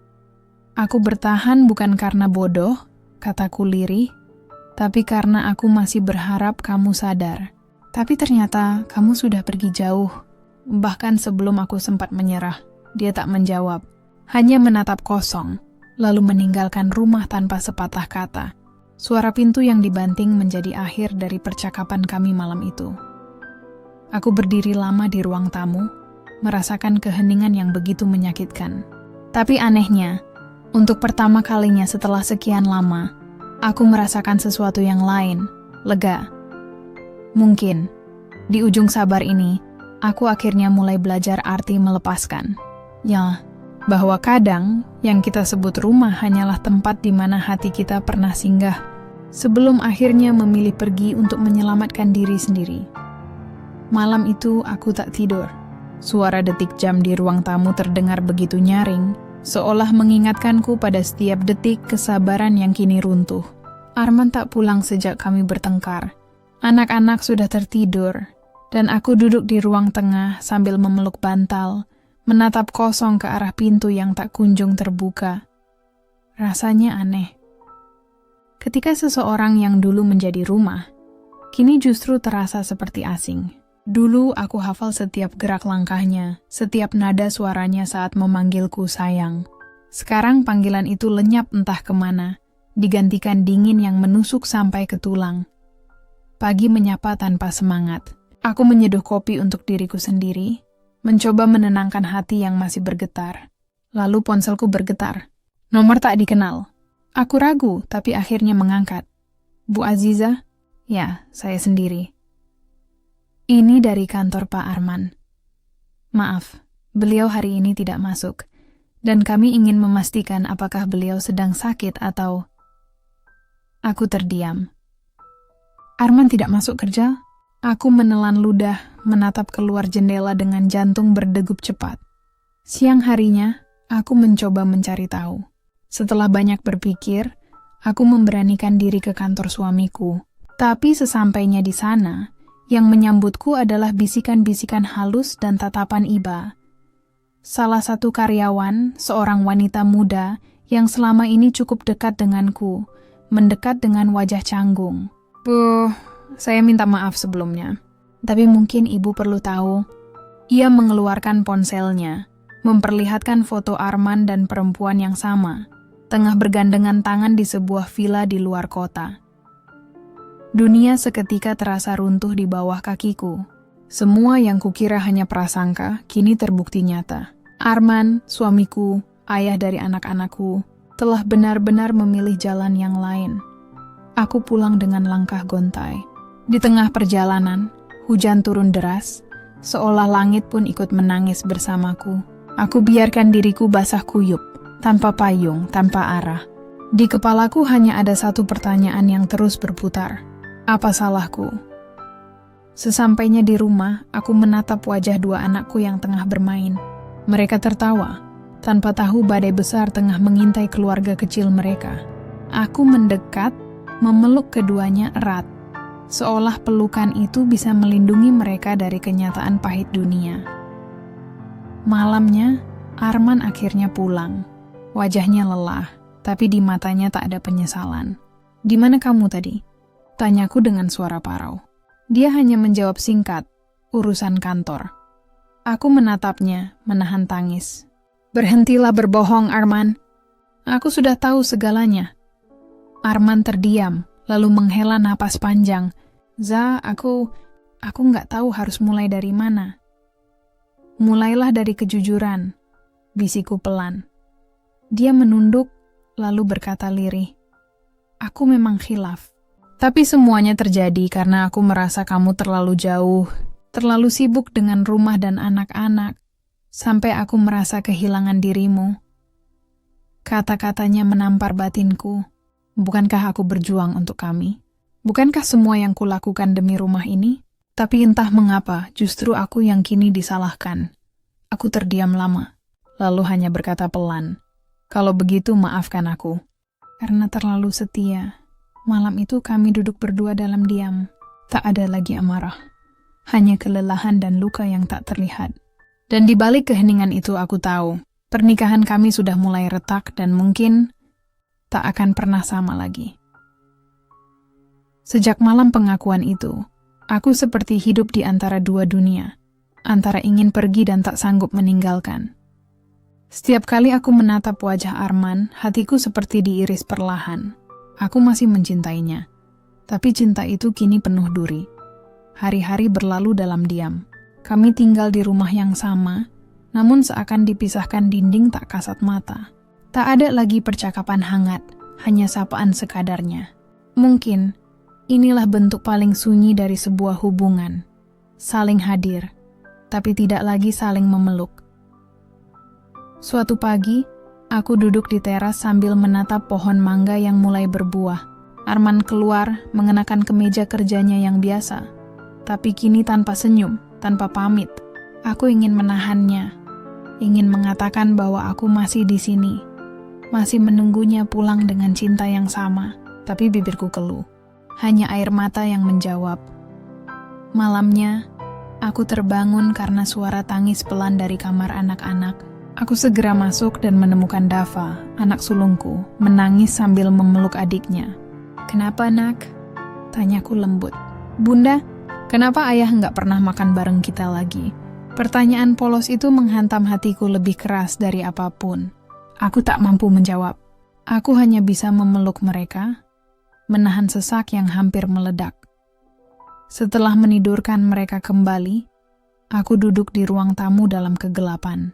"Aku bertahan bukan karena bodoh," kataku lirih, "tapi karena aku masih berharap kamu sadar. Tapi ternyata kamu sudah pergi jauh." Bahkan sebelum aku sempat menyerah, dia tak menjawab, hanya menatap kosong, lalu meninggalkan rumah tanpa sepatah kata. Suara pintu yang dibanting menjadi akhir dari percakapan kami malam itu. Aku berdiri lama di ruang tamu, merasakan keheningan yang begitu menyakitkan. Tapi anehnya, untuk pertama kalinya setelah sekian lama, aku merasakan sesuatu yang lain, lega. Mungkin, di ujung sabar ini, aku akhirnya mulai belajar arti melepaskan. Ya, bahwa kadang yang kita sebut rumah hanyalah tempat di mana hati kita pernah singgah, sebelum akhirnya memilih pergi untuk menyelamatkan diri sendiri. Malam itu aku tak tidur. Suara detik jam di ruang tamu terdengar begitu nyaring, seolah mengingatkanku pada setiap detik kesabaran yang kini runtuh. Arman tak pulang sejak kami bertengkar. Anak-anak sudah tertidur, dan aku duduk di ruang tengah sambil memeluk bantal, menatap kosong ke arah pintu yang tak kunjung terbuka. Rasanya aneh. Ketika seseorang yang dulu menjadi rumah, kini justru terasa seperti asing. Dulu aku hafal setiap gerak langkahnya, setiap nada suaranya saat memanggilku sayang. Sekarang panggilan itu lenyap entah kemana, digantikan dingin yang menusuk sampai ke tulang. Pagi menyapa tanpa semangat. Aku menyeduh kopi untuk diriku sendiri, mencoba menenangkan hati yang masih bergetar. Lalu ponselku bergetar. Nomor tak dikenal. Aku ragu, tapi akhirnya mengangkat. "Bu Aziza?" "Ya, saya sendiri." "Ini dari kantor Pak Arman. Maaf, beliau hari ini tidak masuk, dan kami ingin memastikan apakah beliau sedang sakit atau..." Aku terdiam. "Arman tidak masuk kerja?" Aku menelan ludah, menatap keluar jendela dengan jantung berdegup cepat. Siang harinya, aku mencoba mencari tahu. Setelah banyak berpikir, aku memberanikan diri ke kantor suamiku. Tapi sesampainya di sana, yang menyambutku adalah bisikan-bisikan halus dan tatapan iba. Salah satu karyawan, seorang wanita muda, yang selama ini cukup dekat denganku, mendekat dengan wajah canggung. "Bu, saya minta maaf sebelumnya. Tapi mungkin ibu perlu tahu." Ia mengeluarkan ponselnya, memperlihatkan foto Arman dan perempuan yang sama, tengah bergandengan tangan di sebuah villa di luar kota. Dunia seketika terasa runtuh di bawah kakiku. Semua yang kukira hanya prasangka, kini terbukti nyata. Arman, suamiku, ayah dari anak-anakku, telah benar-benar memilih jalan yang lain. Aku pulang dengan langkah gontai. Di tengah perjalanan, hujan turun deras, seolah langit pun ikut menangis bersamaku. Aku biarkan diriku basah kuyup, tanpa payung, tanpa arah. Di kepalaku hanya ada satu pertanyaan yang terus berputar. Apa salahku? Sesampainya di rumah, aku menatap wajah dua anakku yang tengah bermain. Mereka tertawa, tanpa tahu badai besar tengah mengintai keluarga kecil mereka. Aku mendekat, memeluk keduanya erat, seolah pelukan itu bisa melindungi mereka dari kenyataan pahit dunia. Malamnya, Arman akhirnya pulang. Wajahnya lelah, tapi di matanya tak ada penyesalan. "Di mana kamu tadi?" tanyaku dengan suara parau. Dia hanya menjawab singkat, "Urusan kantor." Aku menatapnya, menahan tangis. "Berhentilah berbohong, Arman. Aku sudah tahu segalanya." Arman terdiam, lalu menghela napas panjang. Aku nggak tahu harus mulai dari mana." "Mulailah dari kejujuran," bisiku pelan. Dia menunduk, lalu berkata lirih, "Aku memang khilaf. Tapi semuanya terjadi karena aku merasa kamu terlalu jauh, terlalu sibuk dengan rumah dan anak-anak, sampai aku merasa kehilangan dirimu." Kata-katanya menampar batinku. Bukankah aku berjuang untuk kami? Bukankah semua yang kulakukan demi rumah ini? Tapi entah mengapa, justru aku yang kini disalahkan. Aku terdiam lama, lalu hanya berkata pelan, "Kalau begitu maafkan aku. Karena terlalu setia. Malam itu kami duduk berdua dalam diam. Tak ada lagi amarah. Hanya kelelahan dan luka yang tak terlihat. Dan di balik keheningan itu aku tahu, pernikahan kami sudah mulai retak dan mungkin tak akan pernah sama lagi." Sejak malam pengakuan itu, aku seperti hidup di antara dua dunia, antara ingin pergi dan tak sanggup meninggalkan. Setiap kali aku menatap wajah Arman, hatiku seperti diiris perlahan. Aku masih mencintainya, tapi cinta itu kini penuh duri. Hari-hari berlalu dalam diam. Kami tinggal di rumah yang sama, namun seakan dipisahkan dinding tak kasat mata. Tak ada lagi percakapan hangat, hanya sapaan sekadarnya. Mungkin inilah bentuk paling sunyi dari sebuah hubungan. Saling hadir, tapi tidak lagi saling memeluk. Suatu pagi, aku duduk di teras sambil menatap pohon mangga yang mulai berbuah. Arman keluar mengenakan kemeja kerjanya yang biasa, tapi kini tanpa senyum, tanpa pamit. Aku ingin menahannya, ingin mengatakan bahwa aku masih di sini, masih menunggunya pulang dengan cinta yang sama, tapi bibirku keluh. Hanya air mata yang menjawab. Malamnya, aku terbangun karena suara tangis pelan dari kamar anak-anak. Aku segera masuk dan menemukan Dava, anak sulungku, menangis sambil memeluk adiknya. "Kenapa, nak?" tanyaku lembut. "Bunda, kenapa ayah nggak pernah makan bareng kita lagi?" Pertanyaan polos itu menghantam hatiku lebih keras dari apapun. Aku tak mampu menjawab. Aku hanya bisa memeluk mereka, menahan sesak yang hampir meledak. Setelah menidurkan mereka kembali, aku duduk di ruang tamu dalam kegelapan.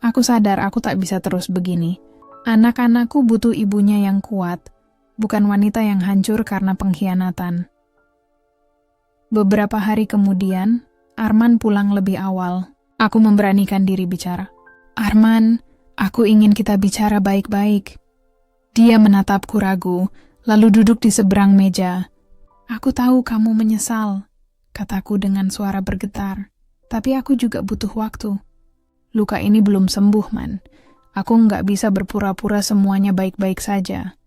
Aku sadar aku tak bisa terus begini. Anak-anakku butuh ibunya yang kuat, bukan wanita yang hancur karena pengkhianatan. Beberapa hari kemudian, Arman pulang lebih awal. Aku memberanikan diri bicara. "Arman, aku ingin kita bicara baik-baik." Dia menatapku ragu, lalu duduk di seberang meja. "Aku tahu kamu menyesal," kataku dengan suara bergetar. "Tapi aku juga butuh waktu. Luka ini belum sembuh, Man. Aku nggak bisa berpura-pura semuanya baik-baik saja."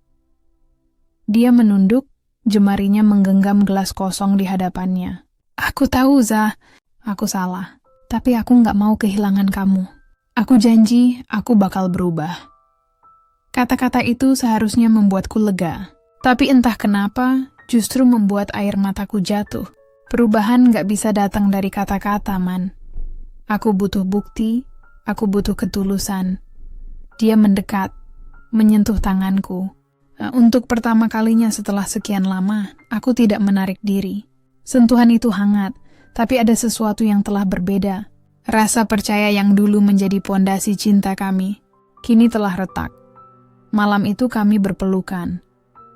Dia menunduk, jemarinya menggenggam gelas kosong di hadapannya. "Aku tahu, Zah. Aku salah. Tapi aku nggak mau kehilangan kamu. Aku janji, aku bakal berubah." Kata-kata itu seharusnya membuatku lega. Tapi entah kenapa, justru membuat air mataku jatuh. Perubahan nggak bisa datang dari kata-kata, Man. Aku butuh bukti, aku butuh ketulusan. Dia mendekat, menyentuh tanganku. Untuk pertama kalinya setelah sekian lama, aku tidak menarik diri. Sentuhan itu hangat, Tapi ada sesuatu yang telah berbeda. Rasa percaya yang dulu menjadi pondasi cinta kami, kini telah retak. Malam itu kami berpelukan.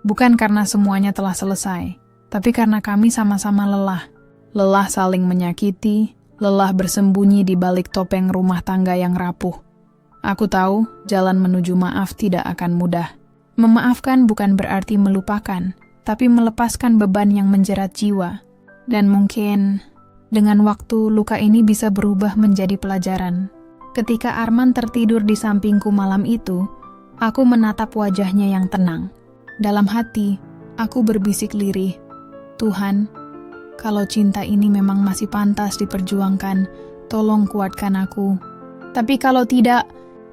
Bukan karena semuanya telah selesai, tapi karena kami sama-sama lelah. Lelah saling menyakiti, lelah bersembunyi di balik topeng rumah tangga yang rapuh. Aku tahu jalan menuju maaf tidak akan mudah. Memaafkan bukan berarti melupakan, tapi melepaskan beban yang menjerat jiwa. Dan mungkin dengan waktu luka ini bisa berubah menjadi pelajaran. Ketika Arman tertidur di sampingku malam itu, aku menatap wajahnya yang tenang. Dalam hati, aku berbisik lirih, "Tuhan, kalau cinta ini memang masih pantas diperjuangkan, tolong kuatkan aku. Tapi kalau tidak,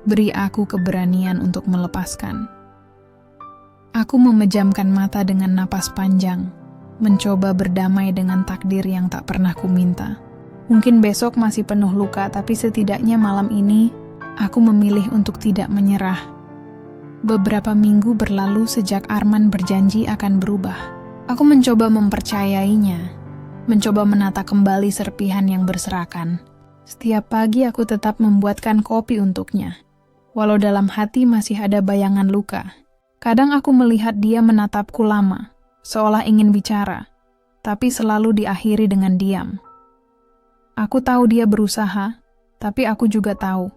beri aku keberanian untuk melepaskan." Aku memejamkan mata dengan napas panjang, mencoba berdamai dengan takdir yang tak pernah kuminta. Mungkin besok masih penuh luka, tapi setidaknya malam ini, aku memilih untuk tidak menyerah. Beberapa minggu berlalu sejak Arman berjanji akan berubah. Aku mencoba mempercayainya, mencoba menata kembali serpihan yang berserakan. Setiap pagi aku tetap membuatkan kopi untuknya. Walau dalam hati masih ada bayangan luka. Kadang aku melihat dia menatapku lama, seolah ingin bicara, tapi selalu diakhiri dengan diam. Aku tahu dia berusaha, tapi aku juga tahu.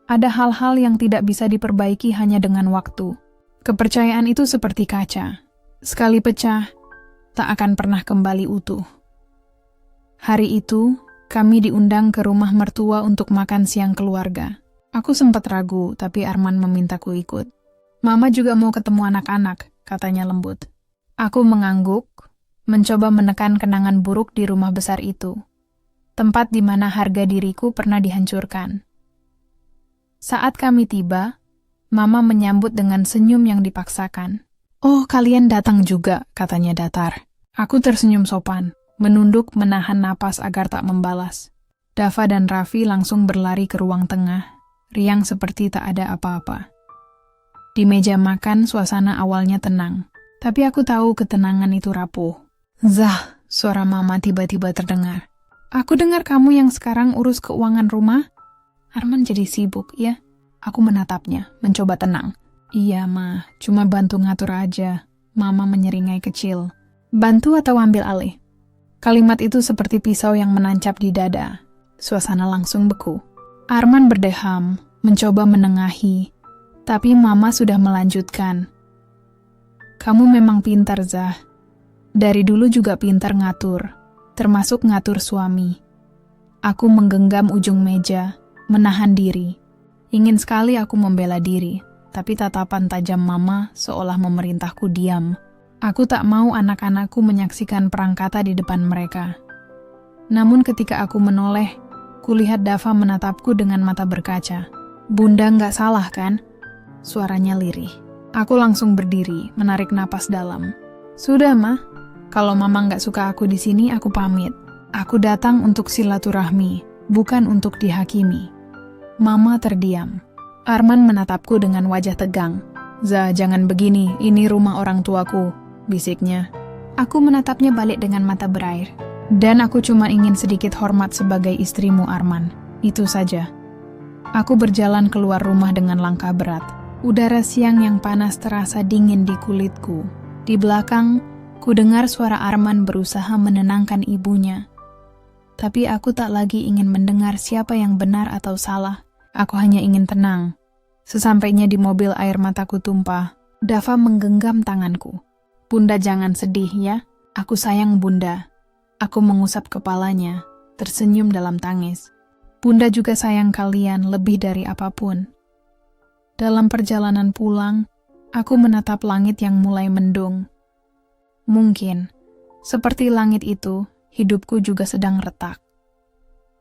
Ada hal-hal yang tidak bisa diperbaiki hanya dengan waktu. Kepercayaan itu seperti kaca. Sekali pecah, tak akan pernah kembali utuh. Hari itu, kami diundang ke rumah mertua untuk makan siang keluarga. Aku sempat ragu, tapi Arman memintaku ikut. "Mama juga mau ketemu anak-anak," katanya lembut. Aku mengangguk, mencoba menekan kenangan buruk di rumah besar itu. Tempat di mana harga diriku pernah dihancurkan. Saat kami tiba, Mama menyambut dengan senyum yang dipaksakan. "Oh, kalian datang juga," katanya datar. Aku tersenyum sopan, menunduk menahan napas agar tak membalas. Dava dan Raffi langsung berlari ke ruang tengah, riang seperti tak ada apa-apa. Di meja makan, suasana awalnya tenang. Tapi aku tahu ketenangan itu rapuh. "Zah," suara Mama tiba-tiba terdengar. "Aku dengar kamu yang sekarang urus keuangan rumah?" Arman jadi sibuk, ya? Aku menatapnya, mencoba tenang. "Iya, Ma, cuma bantu ngatur aja." Mama menyeringai kecil. "Bantu atau ambil alih?" Kalimat itu seperti pisau yang menancap di dada. Suasana langsung beku. Arman berdeham, mencoba menengahi. Tapi Mama sudah melanjutkan. "Kamu memang pintar, Zah. Dari dulu juga pintar ngatur, termasuk ngatur suami." Aku menggenggam ujung meja, menahan diri. Ingin sekali aku membela diri, tapi tatapan tajam Mama seolah memerintahku diam. Aku tak mau anak-anakku menyaksikan perang kata di depan mereka. Namun ketika aku menoleh, kulihat Dava menatapku dengan mata berkaca. "Bunda nggak salah, kan?" Suaranya lirih. Aku langsung berdiri, menarik napas dalam. "Sudah, Ma. Kalau Mama nggak suka aku di sini, aku pamit. Aku datang untuk silaturahmi, bukan untuk dihakimi." Mama terdiam. Arman menatapku dengan wajah tegang. "Zah, jangan begini, ini rumah orang tuaku," bisiknya. Aku menatapnya balik dengan mata berair. "Dan aku cuma ingin sedikit hormat sebagai istrimu, Arman. Itu saja." Aku berjalan keluar rumah dengan langkah berat. Udara siang yang panas terasa dingin di kulitku. Di belakang, ku dengar suara Arman berusaha menenangkan ibunya. Tapi aku tak lagi ingin mendengar siapa yang benar atau salah. Aku hanya ingin tenang. Sesampainya di mobil, air mataku tumpah. Dava menggenggam tanganku. "Bunda jangan sedih ya. Aku sayang Bunda." Aku mengusap kepalanya, tersenyum dalam tangis. "Bunda juga sayang kalian lebih dari apapun." Dalam perjalanan pulang, aku menatap langit yang mulai mendung. Mungkin, seperti langit itu, hidupku juga sedang retak.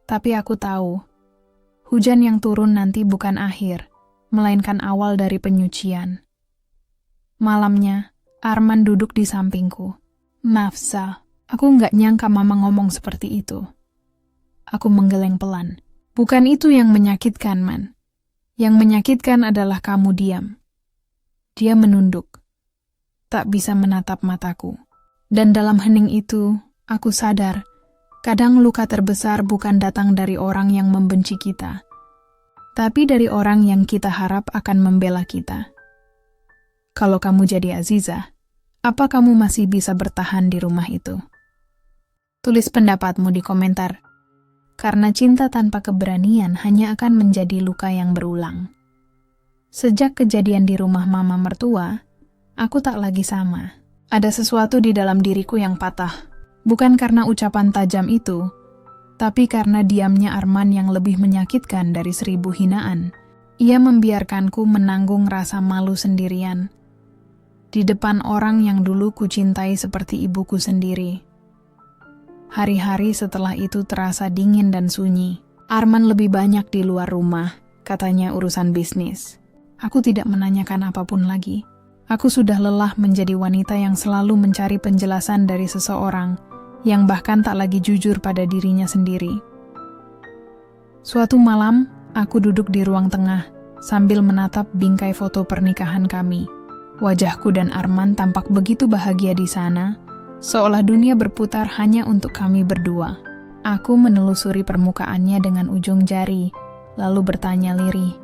Tapi aku tahu, hujan yang turun nanti bukan akhir, melainkan awal dari penyucian. Malamnya, Arman duduk di sampingku. "Maaf, Sa, aku nggak nyangka Mama ngomong seperti itu." Aku menggeleng pelan. "Bukan itu yang menyakitkan, Man. Yang menyakitkan adalah kamu diam." Dia menunduk, tak bisa menatap mataku. Dan dalam hening itu, aku sadar Kadang luka terbesar bukan datang dari orang yang membenci kita, tapi dari orang yang kita harap akan membela kita. Kalau kamu jadi Aziza, apa kamu masih bisa bertahan di rumah itu? Tulis pendapatmu di komentar. Karena cinta tanpa keberanian hanya akan menjadi luka yang berulang. Sejak kejadian di rumah mama mertua, aku tak lagi sama. Ada sesuatu di dalam diriku yang patah. Bukan karena ucapan tajam itu, tapi karena diamnya Arman yang lebih menyakitkan dari 1000 hinaan. Ia membiarkanku menanggung rasa malu sendirian. Di depan orang yang dulu kucintai seperti ibuku sendiri. Hari-hari setelah itu terasa dingin dan sunyi. Arman lebih banyak di luar rumah, katanya urusan bisnis. Aku tidak menanyakan apapun lagi. Aku sudah lelah menjadi wanita yang selalu mencari penjelasan dari seseorang, yang bahkan tak lagi jujur pada dirinya sendiri. Suatu malam, aku duduk di ruang tengah, sambil menatap bingkai foto pernikahan kami. Wajahku dan Arman tampak begitu bahagia di sana, seolah dunia berputar hanya untuk kami berdua. Aku menelusuri permukaannya dengan ujung jari, lalu bertanya lirih,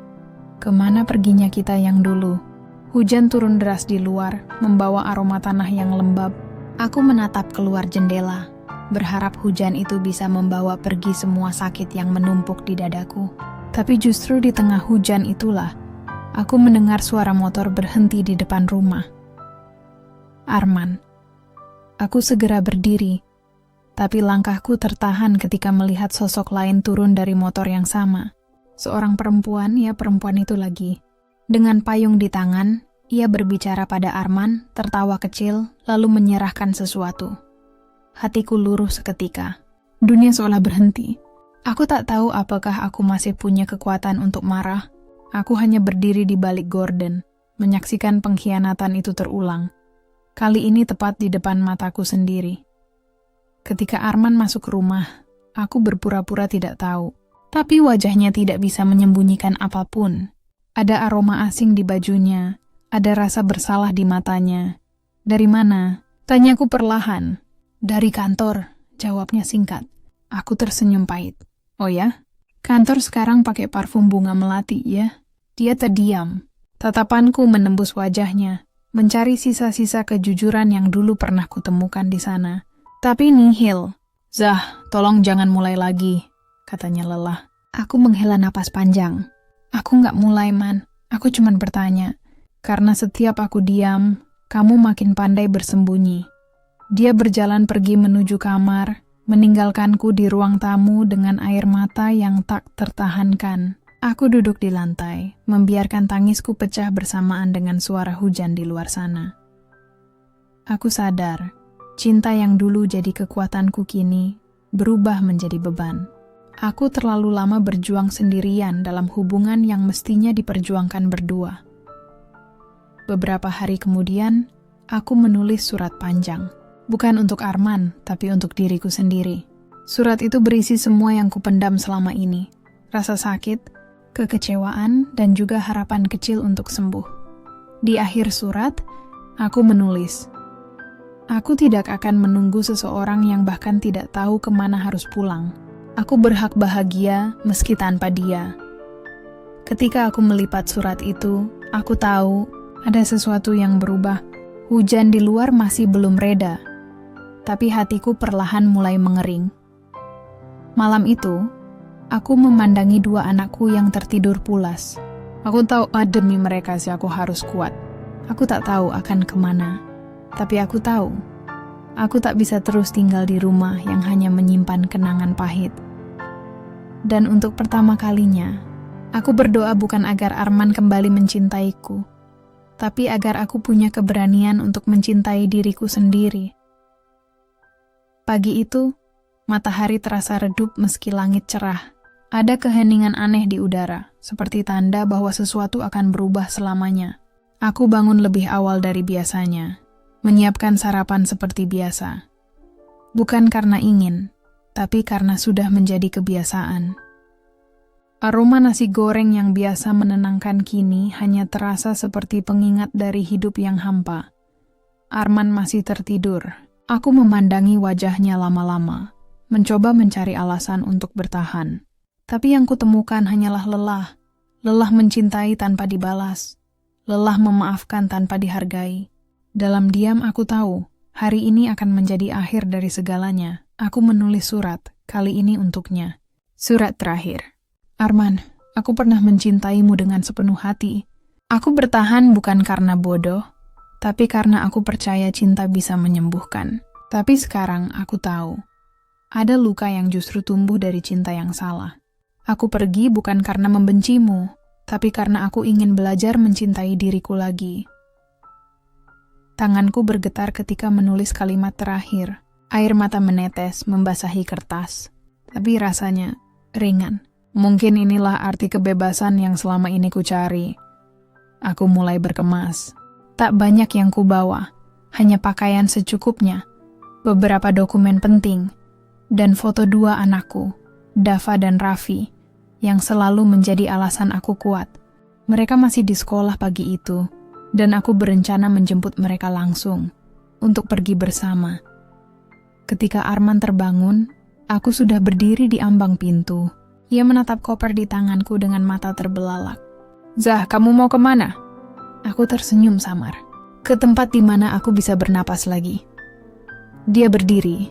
kemana perginya kita yang dulu? Hujan turun deras di luar, membawa aroma tanah yang lembab. Aku menatap keluar jendela, berharap hujan itu bisa membawa pergi semua sakit yang menumpuk di dadaku. Tapi justru di tengah hujan itulah, aku mendengar suara motor berhenti di depan rumah. Arman. Aku segera berdiri, tapi langkahku tertahan ketika melihat sosok lain turun dari motor yang sama. Seorang perempuan, perempuan itu lagi. Dengan payung di tangan, ia berbicara pada Arman, tertawa kecil, lalu menyerahkan sesuatu. Hatiku luruh seketika. Dunia seolah berhenti. Aku tak tahu apakah aku masih punya kekuatan untuk marah. Aku hanya berdiri di balik gorden, menyaksikan pengkhianatan itu terulang. Kali ini tepat di depan mataku sendiri. Ketika Arman masuk ke rumah, aku berpura-pura tidak tahu. Tapi wajahnya tidak bisa menyembunyikan apapun. Ada aroma asing di bajunya. Ada rasa bersalah di matanya. Dari mana? Tanyaku perlahan. Dari kantor, jawabnya singkat. Aku tersenyum pahit. Oh ya? Kantor sekarang pakai parfum bunga melati, ya? Dia terdiam. Tatapanku menembus wajahnya, mencari sisa-sisa kejujuran yang dulu pernah kutemukan di sana. Tapi nihil. Zah, tolong jangan mulai lagi, katanya lelah. Aku menghela napas panjang. Aku nggak mulai, Man. Aku cuma bertanya. Karena setiap aku diam, kamu makin pandai bersembunyi. Dia berjalan pergi menuju kamar, meninggalkanku di ruang tamu dengan air mata yang tak tertahankan. Aku duduk di lantai, membiarkan tangisku pecah bersamaan dengan suara hujan di luar sana. Aku sadar, cinta yang dulu jadi kekuatanku kini berubah menjadi beban. Aku terlalu lama berjuang sendirian dalam hubungan yang mestinya diperjuangkan berdua. Beberapa hari kemudian, aku menulis surat panjang. Bukan untuk Arman, tapi untuk diriku sendiri. Surat itu berisi semua yang kupendam selama ini. Rasa sakit, kekecewaan, dan juga harapan kecil untuk sembuh. Di akhir surat, aku menulis, aku tidak akan menunggu seseorang yang bahkan tidak tahu kemana harus pulang. Aku berhak bahagia meski tanpa dia. Ketika aku melipat surat itu, aku tahu ada sesuatu yang berubah. Hujan di luar masih belum reda, tapi hatiku perlahan mulai mengering. Malam itu, aku memandangi 2 anakku yang tertidur pulas. Aku tahu demi mereka sih aku harus kuat. Aku tak tahu akan kemana, tapi aku tahu aku tak bisa terus tinggal di rumah yang hanya menyimpan kenangan pahit. Dan untuk pertama kalinya, aku berdoa bukan agar Arman kembali mencintaiku, tapi agar aku punya keberanian untuk mencintai diriku sendiri. Pagi itu, matahari terasa redup meski langit cerah. Ada keheningan aneh di udara, seperti tanda bahwa sesuatu akan berubah selamanya. Aku bangun lebih awal dari biasanya, menyiapkan sarapan seperti biasa. Bukan karena ingin, tapi karena sudah menjadi kebiasaan. Aroma nasi goreng yang biasa menenangkan kini hanya terasa seperti pengingat dari hidup yang hampa. Arman masih tertidur. Aku memandangi wajahnya lama-lama, mencoba mencari alasan untuk bertahan. Tapi yang kutemukan hanyalah lelah. Lelah mencintai tanpa dibalas. Lelah memaafkan tanpa dihargai. Dalam diam aku tahu, hari ini akan menjadi akhir dari segalanya. Aku menulis surat, kali ini untuknya. Surat terakhir. Arman, aku pernah mencintaimu dengan sepenuh hati. Aku bertahan bukan karena bodoh, tapi karena aku percaya cinta bisa menyembuhkan. Tapi sekarang aku tahu, ada luka yang justru tumbuh dari cinta yang salah. Aku pergi bukan karena membencimu, tapi karena aku ingin belajar mencintai diriku lagi. Tanganku bergetar ketika menulis kalimat terakhir. Air mata menetes membasahi kertas. Tapi rasanya ringan. Mungkin inilah arti kebebasan yang selama ini ku cari. Aku mulai berkemas. Tak banyak yang kubawa, hanya pakaian secukupnya, beberapa dokumen penting, dan foto dua anakku, Dava dan Raffi, yang selalu menjadi alasan aku kuat. Mereka masih di sekolah pagi itu, dan aku berencana menjemput mereka langsung, untuk pergi bersama. Ketika Arman terbangun, aku sudah berdiri di ambang pintu. Ia menatap koper di tanganku dengan mata terbelalak. Zah, kamu mau kemana? Aku tersenyum samar. Ke tempat di mana aku bisa bernapas lagi. Dia berdiri,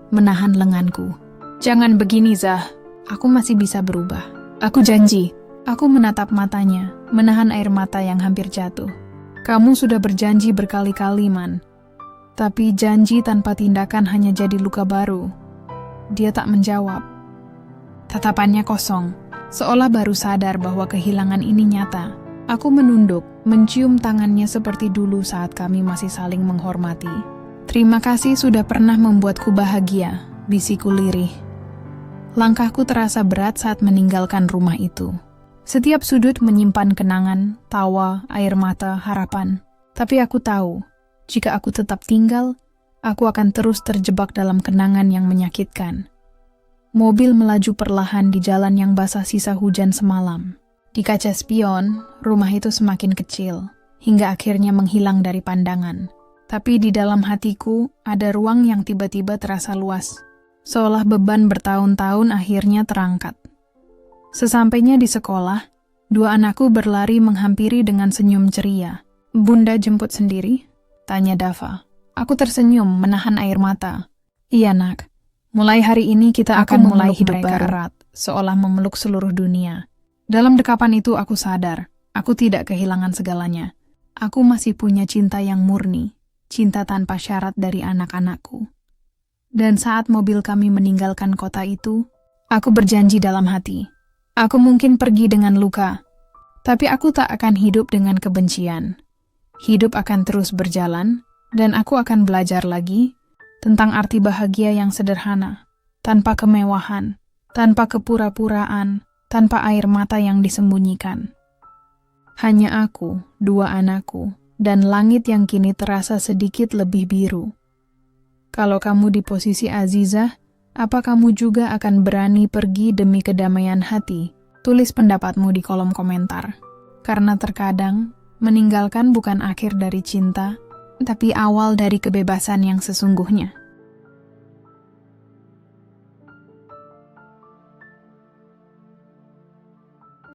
menahan lenganku. Jangan begini, Zah. Aku masih bisa berubah. Aku janji. Aku menatap matanya, menahan air mata yang hampir jatuh. Kamu sudah berjanji berkali-kali, Man. Tapi janji tanpa tindakan hanya jadi luka baru. Dia tak menjawab. Tatapannya kosong, seolah baru sadar bahwa kehilangan ini nyata. Aku menunduk, mencium tangannya seperti dulu saat kami masih saling menghormati. Terima kasih sudah pernah membuatku bahagia, bisiku lirih. Langkahku terasa berat saat meninggalkan rumah itu. Setiap sudut menyimpan kenangan, tawa, air mata, harapan. Tapi aku tahu, jika aku tetap tinggal, aku akan terus terjebak dalam kenangan yang menyakitkan. Mobil melaju perlahan di jalan yang basah sisa hujan semalam. Di kaca spion, rumah itu semakin kecil, hingga akhirnya menghilang dari pandangan. Tapi di dalam hatiku, ada ruang yang tiba-tiba terasa luas. Seolah beban bertahun-tahun akhirnya terangkat. Sesampainya di sekolah, dua anakku berlari menghampiri dengan senyum ceria. Bunda jemput sendiri? Tanya Dava. Aku tersenyum menahan air mata. Iya nak, mulai hari ini kita akan mulai hidup baru. Erat, seolah memeluk seluruh dunia. Dalam dekapan itu aku sadar, aku tidak kehilangan segalanya. Aku masih punya cinta yang murni, cinta tanpa syarat dari anak-anakku. Dan saat mobil kami meninggalkan kota itu, aku berjanji dalam hati. Aku mungkin pergi dengan luka, tapi aku tak akan hidup dengan kebencian. Hidup akan terus berjalan, dan aku akan belajar lagi tentang arti bahagia yang sederhana, tanpa kemewahan, tanpa kepura-puraan, tanpa air mata yang disembunyikan. Hanya aku, dua anakku, dan langit yang kini terasa sedikit lebih biru. Kalau kamu di posisi Azizah, apa kamu juga akan berani pergi demi kedamaian hati? Tulis pendapatmu di kolom komentar. Karena terkadang, meninggalkan bukan akhir dari cinta, tapi awal dari kebebasan yang sesungguhnya.